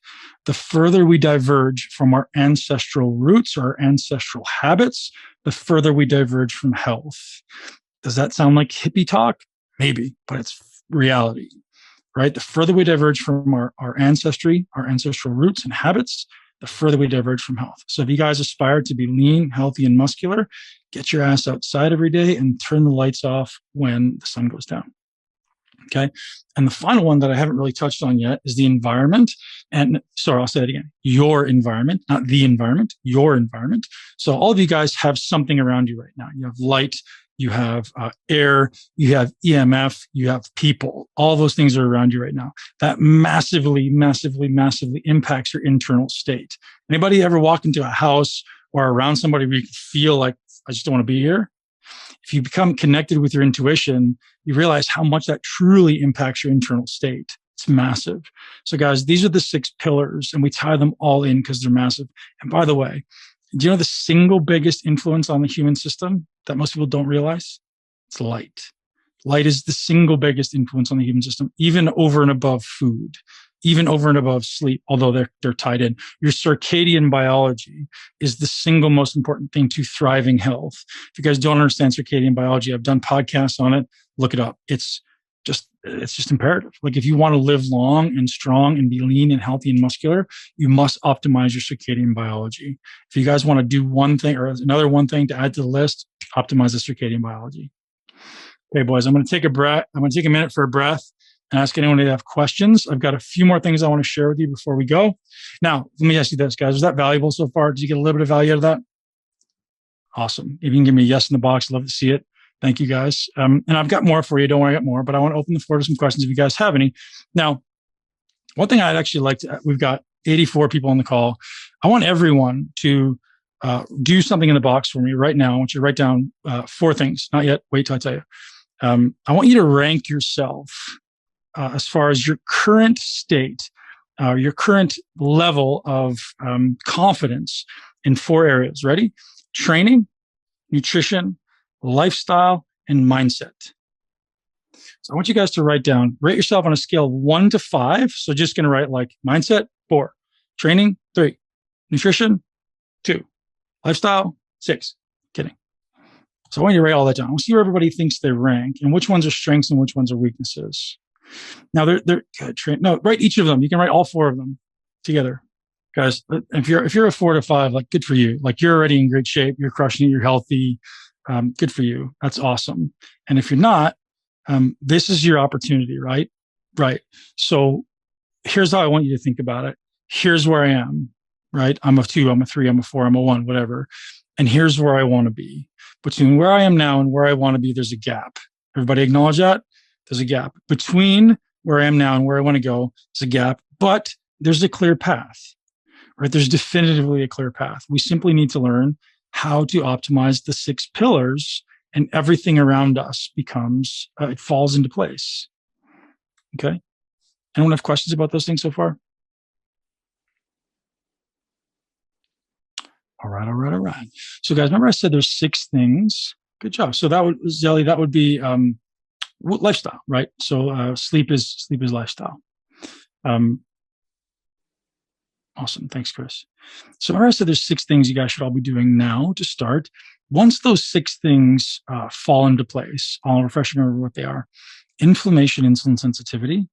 The further we diverge from our ancestral roots, our ancestral habits, the further we diverge from health. Does that sound like hippie talk? Maybe, but it's reality, right? The further we diverge from our ancestry, our ancestral roots and habits, the further we diverge from health. So if you guys aspire to be lean, healthy, and muscular, get your ass outside every day and turn the lights off when the sun goes down. Okay. And the final one that I haven't really touched on yet is the environment. And sorry, I'll say that again. Your environment, not the environment, your environment. So all of you guys have something around you right now. You have light, you have air, you have EMF, you have people. All those things are around you right now. That massively, massively, massively impacts your internal state. Anybody ever walk into a house or around somebody where you feel like, I just don't want to be here? If you become connected with your intuition, you realize how much that truly impacts your internal state. It's massive. So guys, these are the 6 pillars, and we tie them all in because they're massive. And by the way, do you know the single biggest influence on the human system that most people don't realize? It's light. Light is the single biggest influence on the human system, even over and above food, even over and above sleep, although they're tied in. Your circadian biology is the single most important thing to thriving health. If you guys don't understand circadian biology, I've done podcasts on it. Look it up. It's just imperative. Like if you want to live long and strong and be lean and healthy and muscular, you must optimize your circadian biology. If you guys want to do one thing or another one thing to add to the list, optimize the circadian biology. Okay, boys, I'm going to take a breath. I'm going to take a minute for a breath and ask anyone to have questions. I've got a few more things I want to share with you before we go. Now, let me ask you this, guys. Was that valuable so far? Did you get a little bit of value out of that? Awesome. If you can give me a yes in the box, I'd love to see it. Thank you, guys. And I've got more for you. Don't worry, I got more, but I want to open the floor to some questions if you guys have any. Now, one thing I'd actually like to, we've got 84 people on the call. I want everyone to do something in the box for me right now. I want you to write down 4 things. Not yet. Wait till I tell you. I want you to rank yourself as far as your current state, your current level of confidence in 4 areas. Ready? Training, nutrition, lifestyle, and mindset. So I want you guys to rate yourself on a scale of 1 to 5. So just going to write like mindset, 4, training, 3, nutrition, 2, lifestyle, 6. Kidding. So I want you to write all that down. We'll see where everybody thinks they rank and which ones are strengths and which ones are weaknesses. Now write each of them. You can write all 4 of them together. Guys, if you're a 4 to 5, like good for you. Like you're already in great shape. You're crushing it. You're healthy. Good for you. That's awesome. And if you're not, this is your opportunity, right? Right. So here's how I want you to think about it. Here's where I am, right? I'm a 2, I'm a 3, I'm a 4, I'm a 1, whatever. And here's where I want to be. Between where I am now and where I want to be, there's a gap. Everybody acknowledge that? There's a gap. Between where I am now and where I want to go, there's a gap, but there's a clear path, right? There's definitively a clear path. We simply need to learn how to optimize the 6 pillars, and everything around us becomes, it falls into place. Okay. Anyone have questions about those things so far? All right. So guys, remember I said there's 6 things. Good job. So that would, Zelly, that would be lifestyle, right? So sleep is lifestyle. Awesome. Thanks, Chris. So remember I said there's 6 things you guys should all be doing now to start. Once those 6 things fall into place, I'll refresh you remember what they are. Inflammation, insulin sensitivity,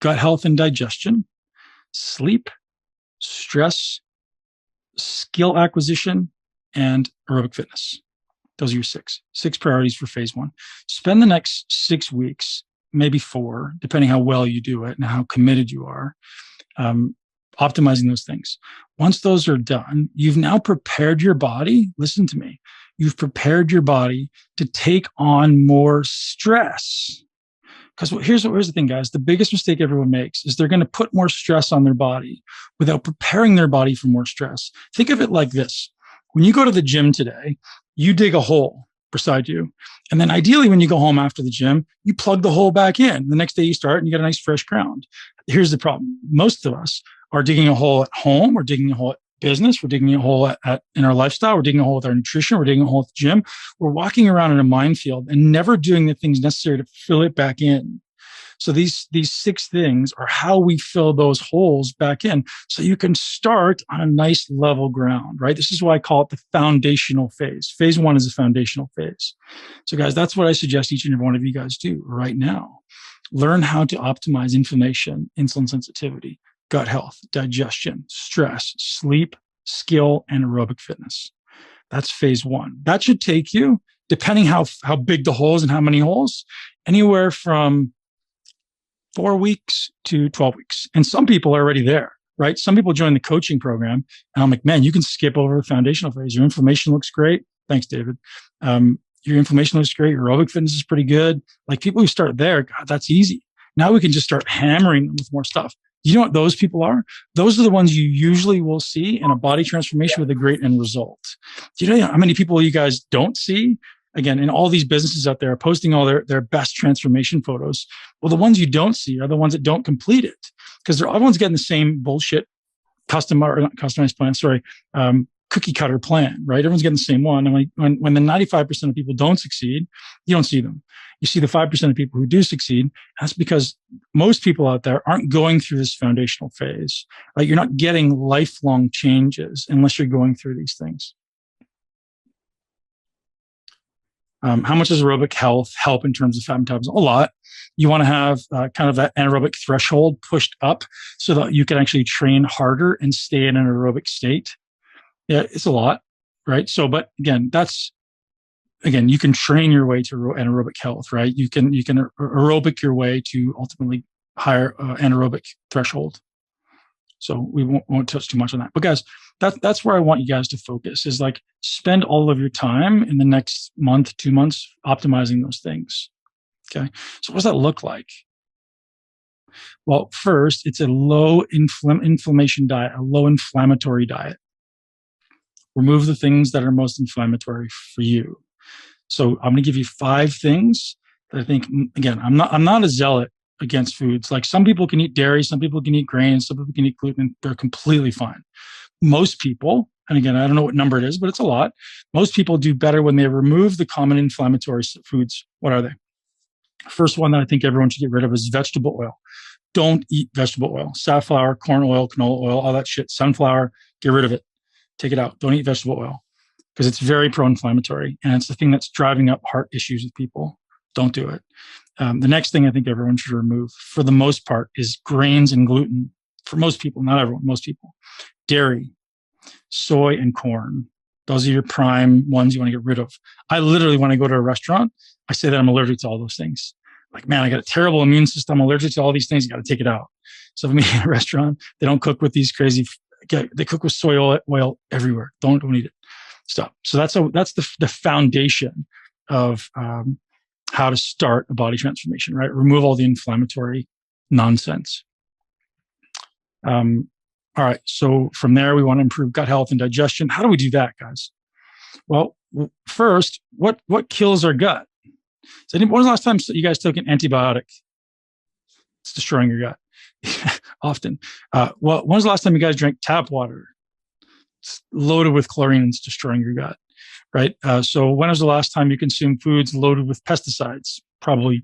gut health and digestion, sleep, stress, skill acquisition, and aerobic fitness. Those are your 6 priorities for phase 1. Spend the next 6 weeks, maybe 4, depending how well you do it and how committed you are, optimizing those things. Once those are done, you've now prepared your body. Listen to me. You've prepared your body to take on more stress. Because here's the thing, guys. The biggest mistake everyone makes is they're going to put more stress on their body without preparing their body for more stress. Think of it like this. When you go to the gym today, you dig a hole beside you. And then ideally, when you go home after the gym, you plug the hole back in. The next day you start and you get a nice fresh ground. Here's the problem. Most of us are digging a hole at home or digging a hole at business. We're digging a hole in our lifestyle. We're digging a hole with our nutrition. We're digging a hole at the gym. We're walking around in a minefield and never doing the things necessary to fill it back in. So these 6 things are how we fill those holes back in. So you can start on a nice level ground, right? This is why I call it the foundational phase. Phase 1 is a foundational phase. So guys, that's what I suggest each and every one of you guys do right now. Learn how to optimize inflammation, insulin sensitivity, gut health, digestion, stress, sleep, skill, and aerobic fitness. That's phase 1. That should take you, depending how big the holes and how many holes, anywhere from 4 weeks to 12 weeks. And some people are already there, right? Some people join the coaching program and I'm like, man, you can skip over the foundational phase. Your inflammation looks great. Thanks, David. Your inflammation looks great. Your aerobic fitness is pretty good. Like people who start there, God, that's easy. Now we can just start hammering them with more stuff. You know what those people are? Those are the ones you usually will see in a body transformation with a great end result. Do you know how many people you guys don't see? Again, in all these businesses out there posting all their best transformation photos. Well, the ones you don't see are the ones that don't complete it because everyone's getting the same bullshit customized plan, cookie cutter plan, right? Everyone's getting the same one. And when the 95% of people don't succeed, you don't see them. You see the 5% of people who do succeed. That's because most people out there aren't going through this foundational phase. Like you're not getting lifelong changes unless you're going through these things. How much does aerobic health help in terms of fat metabolism? A lot. You want to have kind of that anaerobic threshold pushed up so that you can actually train harder and stay in an aerobic state. Yeah, it's a lot, right? So, but again, you can train your way to anaerobic health, right? You can aerobic your way to ultimately higher anaerobic threshold. So we won't touch too much on that. But guys, that's where I want you guys to focus is like spend all of your time in the next month, 2 months, optimizing those things. Okay. So what does that look like? Well, first, it's a low inflammation diet, a low inflammatory diet. Remove the things that are most inflammatory for you. So I'm going to give you 5 things that I think, again, I'm not a zealot against foods. Like some people can eat dairy, some people can eat grains, some people can eat gluten. They're completely fine. Most people, and again, I don't know what number it is, but it's a lot. Most people do better when they remove the common inflammatory foods. What are they? First one that I think everyone should get rid of is vegetable oil. Don't eat vegetable oil. Safflower, corn oil, canola oil, all that shit. Sunflower, get rid of it. Take it out. Don't eat vegetable oil because it's very pro-inflammatory and it's the thing that's driving up heart issues with people. Don't do it. The next thing I think everyone should remove, for the most part, is grains and gluten. For most people, not everyone, most people. Dairy, soy, and corn. Those are your prime ones you want to get rid of. I literally, when I go to a restaurant, I say that I'm allergic to all those things. Like, man, I got a terrible immune system. I'm allergic to all these things. You got to take it out. So if I'm eating at a restaurant, they don't cook with these crazy, they cook with soy oil everywhere. Don't eat it. Stop. So that's the foundation of how to start a body transformation, right? Remove all the inflammatory nonsense. All right. So from there, we want to improve gut health and digestion. How do we do that, guys? Well, first, what kills our gut? So when was the last time you guys took an antibiotic? It's destroying your gut. Often. Well, when was the last time you guys drank tap water? It's loaded with chlorine and it's destroying your gut, right? So when was the last time you consumed foods loaded with pesticides? Probably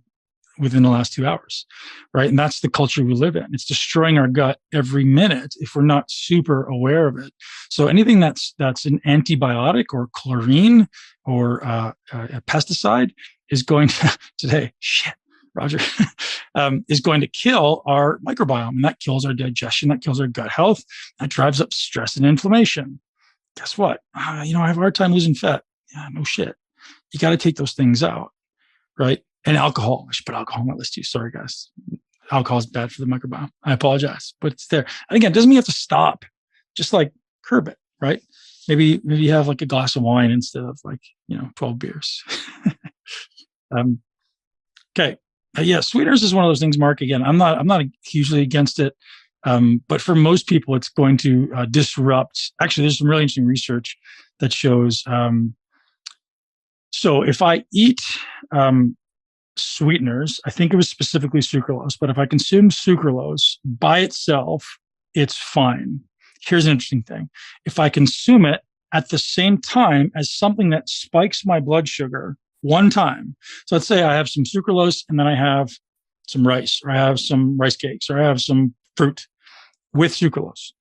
within the last 2 hours, right? And that's the culture we live in. It's destroying our gut every minute if we're not super aware of it. So anything that's an antibiotic or chlorine or a pesticide is going to Roger, is going to kill our microbiome, and that kills our digestion, that kills our gut health, that drives up stress and inflammation. Guess what? I have a hard time losing fat. Yeah, no shit. You got to take those things out, right? And alcohol. I should put alcohol on my list too. Sorry, guys. Alcohol is bad for the microbiome. I apologize, but it's there. And again, it doesn't mean you have to stop. Just like curb it, right? Maybe you have like a glass of wine instead of 12 beers. Okay. Yeah, sweeteners is one of those things, Mark. Again, I'm not hugely against it, but for most people, it's going to disrupt. Actually, there's some really interesting research that shows. So if I eat sweeteners, I think it was specifically sucralose, but if I consume sucralose by itself, it's fine. here's an interesting thing. If I consume it at the same time as something that spikes my blood sugar one time, so let's say I have some sucralose and then I have some rice, or I have some rice cakes, or I have some fruit with sucralose.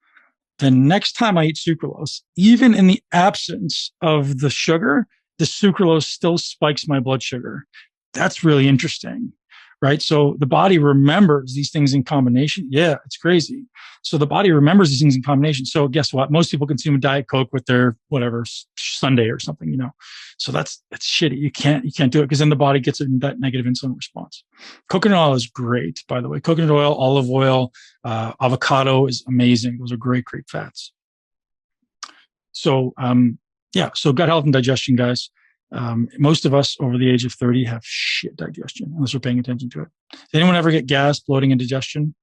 The next time I eat sucralose, even in the absence of the sugar, the sucralose still spikes my blood sugar. That's really interesting, right? So the body remembers these things in combination. Yeah, it's crazy. So the body remembers these things in combination. So guess what? Most people consume a Diet Coke with their whatever sundae or something, So that's shitty. You can't do it, because then the body gets that negative insulin response. Coconut oil is great, by the way. Coconut oil, olive oil, avocado is amazing. Those are great fats. So so gut health and digestion, guys. Most of us over the age of 30 have shit digestion, unless we're paying attention to it. Did anyone ever get gas, bloating, and digestion?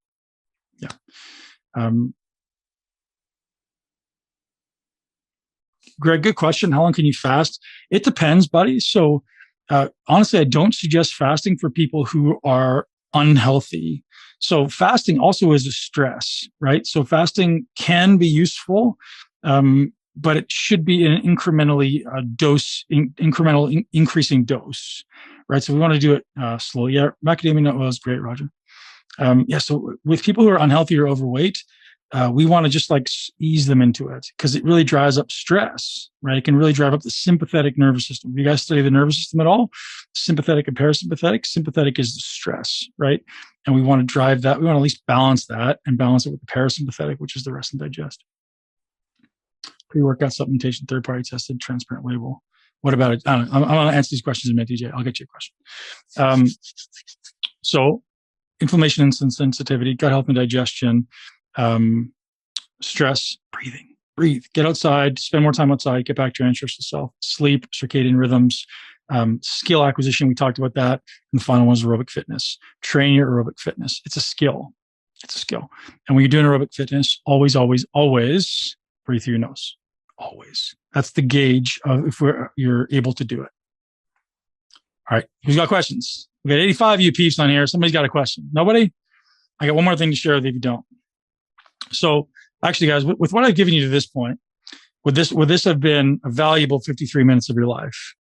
Yeah. Greg, good question. How long can you fast? It depends, buddy. So honestly, I don't suggest fasting for people who are unhealthy. So fasting also is a stress, right? So fasting can be useful, but it should be an incrementally increasing dose, right? So we want to do it slowly. Yeah, macadamia nut oil is great, Roger. So with people who are unhealthy or overweight, we want to just ease them into it, because it really drives up stress, right? It can really drive up the sympathetic nervous system. Have you guys study the nervous system at all? Sympathetic and parasympathetic. Sympathetic is the stress, right? And we want to drive that. We want to at least balance that and balance it with the parasympathetic, which is the rest and digest. Pre-workout supplementation, third-party tested, transparent label. What about it? I don't know. I'm going to answer these questions in a minute, DJ. I'll get you a question. So inflammation, insulin sensitivity, gut health and digestion, stress, breathe, get outside, spend more time outside, get back to your ancestral self, sleep, circadian rhythms, skill acquisition. We talked about that. And the final one is aerobic fitness. Train your aerobic fitness. It's a skill. And when you're doing aerobic fitness, always breathe through your nose. Always. That's the gauge of if you're able to do it. All right. Who's got questions? We got 85 of you peeps on here. Somebody's got a question. Nobody? I got one more thing to share with you if you don't. So actually, guys, with what I've given you to this point, would this have been a valuable 53 minutes of your life?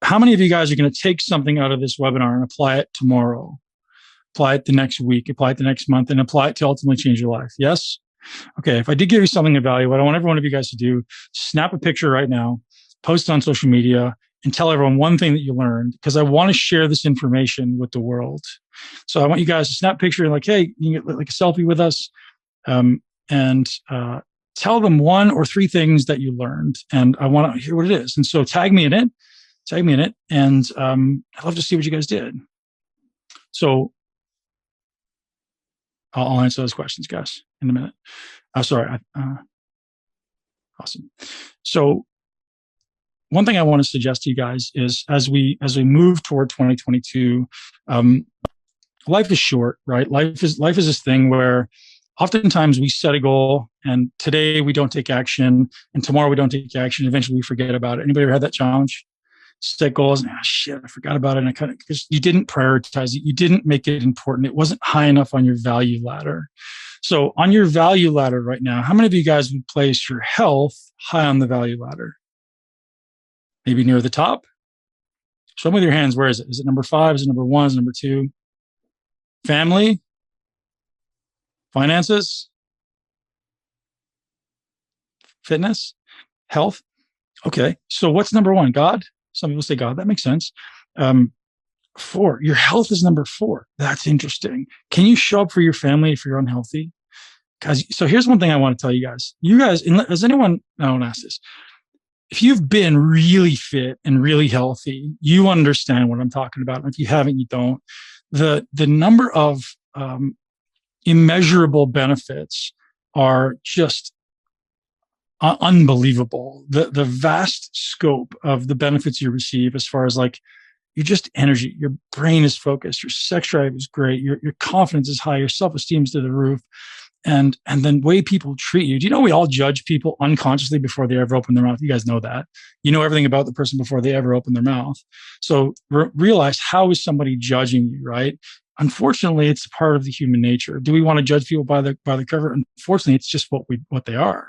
How many of you guys are going to take something out of this webinar and apply it tomorrow, apply it the next week, apply it the next month, and apply it to ultimately change your life? Yes? Okay, if I did give you something of value, what I want every one of you guys to do, snap a picture right now, post it on social media, and tell everyone one thing that you learned, because I want to share this information with the world. So I want you guys to snap a picture and hey, you can get a selfie with us, and tell them 1 or 3 things that you learned. And I want to hear what it is. And so tag me in it. And I'd love to see what you guys did. So I'll answer those questions, guys, in a minute. Sorry. Awesome. So one thing I want to suggest to you guys is as we move toward 2022, life is short, right? Life is this thing where oftentimes we set a goal and today we don't take action and tomorrow we don't take action. Eventually we forget about it. Anybody ever had that challenge? Set goals and shit, I forgot about it. And because you didn't prioritize it, you didn't make it important. It wasn't high enough on your value ladder. So on your value ladder right now, how many of you guys would place your health high on the value ladder? Maybe near the top? Show me with your hands. Where is it? Is it number 5? Is it number 1? Is it number 2? Family? Finances? Fitness? Health? Okay. So what's number 1? God? Some people say God. That makes sense. 4. Your health is number 4. That's interesting. Can you show up for your family if you're unhealthy? So here's one thing I want to tell you guys. You guys, does anyone, I don't ask this. If you've been really fit and really healthy, you understand what I'm talking about. And if you haven't, you don't. The number of immeasurable benefits are just unbelievable. The vast scope of the benefits you receive, as far as you're just energy, your brain is focused, your sex drive is great, your confidence is high, your self-esteem is to the roof. And then way people treat you. Do you know we all judge people unconsciously before they ever open their mouth? You guys know that. You know everything about the person before they ever open their mouth. So realize, how is somebody judging you, right? unfortunately, it's part of the human nature. Do we want to judge people by the cover? Unfortunately, it's just what they are,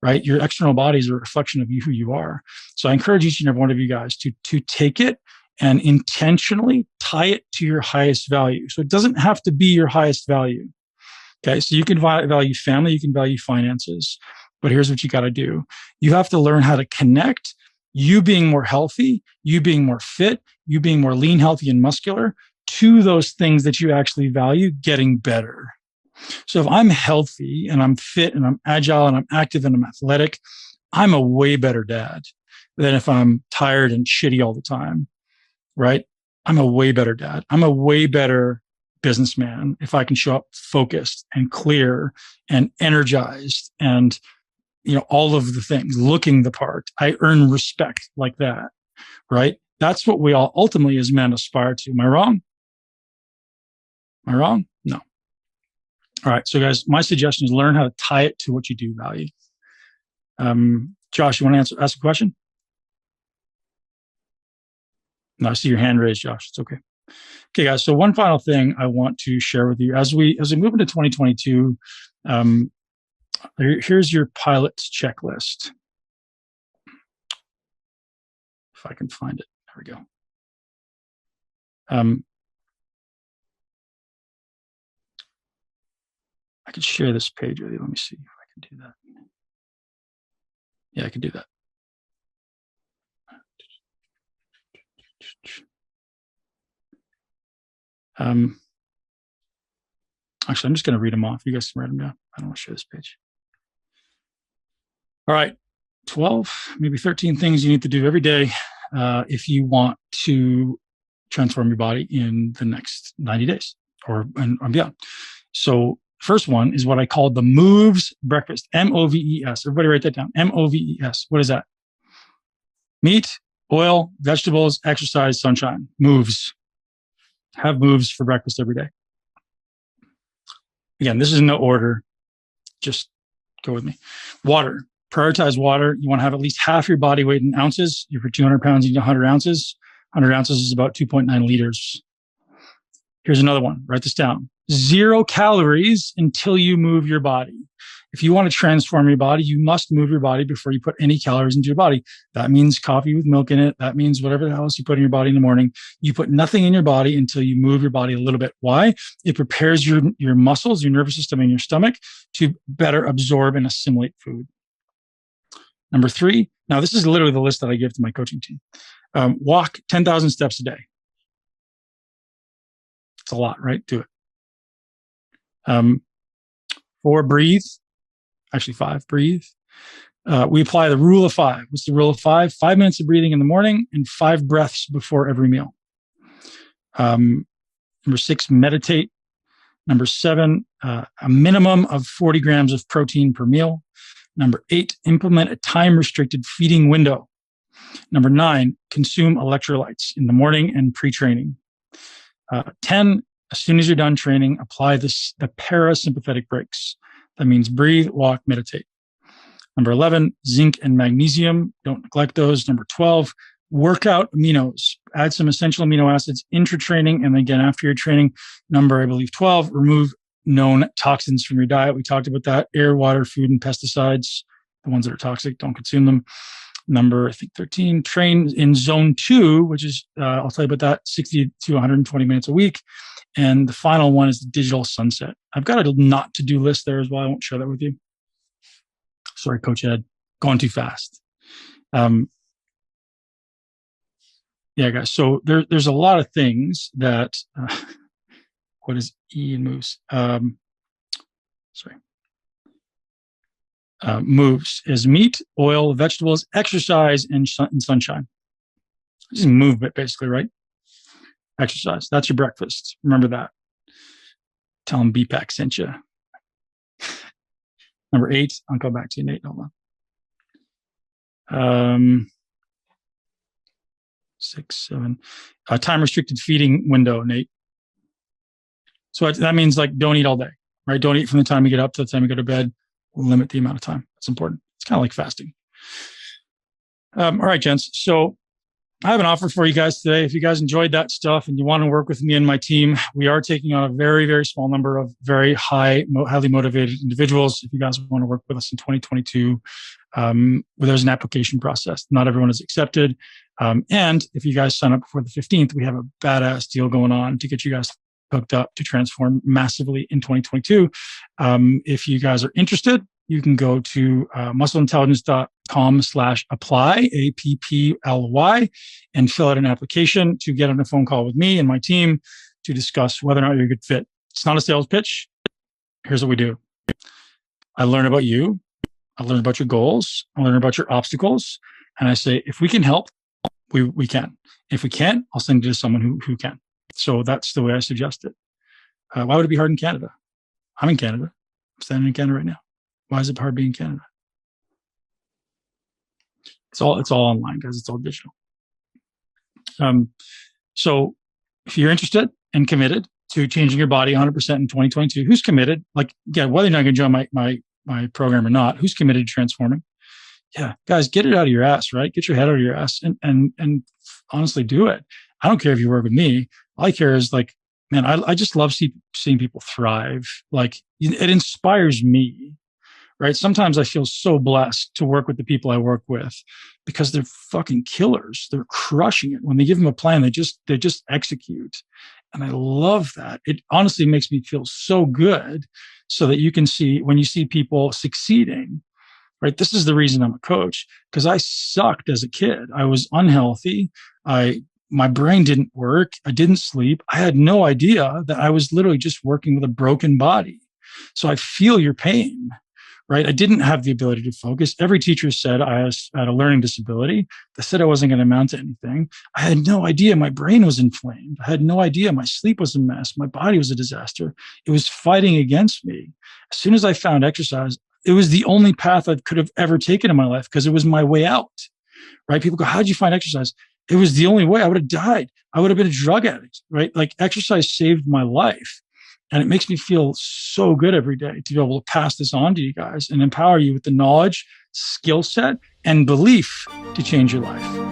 right? Your external body is a reflection of you, who you are. So I encourage each and every one of you guys to take it and intentionally tie it to your highest value. So it doesn't have to be your highest value. Okay, so you can value family, you can value finances, but here's what you got to do. You have to learn how to connect you being more healthy, you being more fit, you being more lean, healthy, and muscular to those things that you actually value getting better. So if I'm healthy and I'm fit and I'm agile and I'm active and I'm athletic, I'm a way better dad than if I'm tired and shitty all the time, right? I'm a way better dad. I'm a way better businessman if I can show up focused and clear and energized and, all of the things, looking the part. I earn respect like that, right? That's what we all ultimately as men aspire to. Am I wrong? Am I wrong? No. All right. So guys, my suggestion is learn how to tie it to what you do value. Josh, you want to ask a question? No, I see your hand raised, Josh. It's okay. Okay, guys. So one final thing I want to share with you as we move into 2022. Here's your pilot's checklist. If I can find it, there we go. I could share this page with you. Let me see if I can do that. Yeah, I can do that. Actually, I'm just going to read them off. You guys can write them down. I don't want to share this page. All right. 12, maybe 13 things you need to do every day if you want to transform your body in the next 90 days or beyond. So first one is what I call the MOVES breakfast, MOVES. Everybody write that down, MOVES. What is that? Meat, oil, vegetables, exercise, sunshine. MOVES. Have MOVES for breakfast every day. Again, this is no order. Just go with me. Water. Prioritize water. You want to have at least half your body weight in ounces. If you're 200 pounds, you need 100 ounces. 100 ounces is about 2.9 liters. Here's another one. Write this down. 0 calories until you move your body. If you want to transform your body, you must move your body before you put any calories into your body. That means coffee with milk in it. That means whatever else you put in your body in the morning. You put nothing in your body until you move your body a little bit. Why? It prepares your muscles, your nervous system, and your stomach to better absorb and assimilate food. Number 3. Now, this is literally the list that I give to my coaching team. Walk 10,000 steps a day. It's a lot, right? Do it. 4, breathe. Actually, 5, breathe. We apply the rule of 5. What's the rule of 5? 5 minutes of breathing in the morning and 5 breaths before every meal. Number 6, meditate. Number 7, a minimum of 40 grams of protein per meal. Number 8, implement a time-restricted feeding window. Number 9, consume electrolytes in the morning and pre-training. 10, as soon as you're done training, apply the parasympathetic breaks. That means breathe, walk, meditate. Number 11, zinc and magnesium. Don't neglect those. Number 12, workout aminos. Add some essential amino acids intra-training and again after your training. Number, I believe, 12, remove known toxins from your diet. We talked about that. Air, water, food, and pesticides. The ones that are toxic, don't consume them. Number, I think, 13, train in zone 2, which is, I'll tell you about that, 60 to 120 minutes a week. And the final one is the digital sunset. I've got a not to-do list there as well. I won't share that with you. Sorry, Coach Ed, going too fast. Yeah, guys. So there's a lot of things that, what is E in moves? Moves is meat, oil, vegetables, exercise, and sunshine. Just movement, basically, right? Exercise. That's your breakfast. Remember that. Tell them BPAC sent you. Number 8. I'll go back to you, Nate. Hold on. 6, 7. Time restricted feeding window, Nate. So that means like don't eat all day, right? Don't eat from the time you get up to the time you go to bed. Limit the amount of time. That's important. It's kind of like fasting. All right, gents. So I have an offer for you guys today. If you guys enjoyed that stuff and you want to work with me and my team, we are taking on a very, very small number of very highly motivated individuals. If you guys want to work with us in 2022, there's an application process. Not everyone is accepted. And if you guys sign up before the 15th, we have a badass deal going on to get you guys hooked up to transform massively in 2022. If you guys are interested, you can go to muscleintelligence.com/apply, APPLY, and fill out an application to get on a phone call with me and my team to discuss whether or not you're a good fit. It's not a sales pitch. Here's what we do. I learn about you. I learn about your goals. I learn about your obstacles. And I say, if we can help, we can. If we can't, I'll send you to someone who can. So that's the way I suggest it. Why would it be hard in Canada? I'm in Canada. I'm standing in Canada right now. Why is it hard being in Canada? It's all online, guys. It's all digital. So if you're interested and committed to changing your body 100% in 2022, who's committed? Like, yeah, whether you're not going to join my program or not, who's committed to transforming? Yeah, guys, get it out of your ass, right? Get your head out of your ass and honestly do it. I don't care if you work with me. All I care is like, man, I just love seeing people thrive. Like, it inspires me. Right. Sometimes I feel so blessed to work with the people I work with because they're fucking killers. They're crushing it. When they give them a plan, they just execute. And I love that. It honestly makes me feel so good so that you can see when you see people succeeding, right? This is the reason I'm a coach, because I sucked as a kid. I was unhealthy. My brain didn't work. I didn't sleep. I had no idea that I was literally just working with a broken body. So I feel your pain. Right? I didn't have the ability to focus. Every teacher said I had a learning disability. They said I wasn't going to amount to anything. I had no idea my brain was inflamed. I had no idea my sleep was a mess. My body was a disaster. It was fighting against me. As soon as I found exercise, it was the only path I could have ever taken in my life because it was my way out. Right? People go, how'd you find exercise? It was the only way. I would have died. I would have been a drug addict. Right? Like, exercise saved my life. And it makes me feel so good every day to be able to pass this on to you guys and empower you with the knowledge, skill set, and belief to change your life.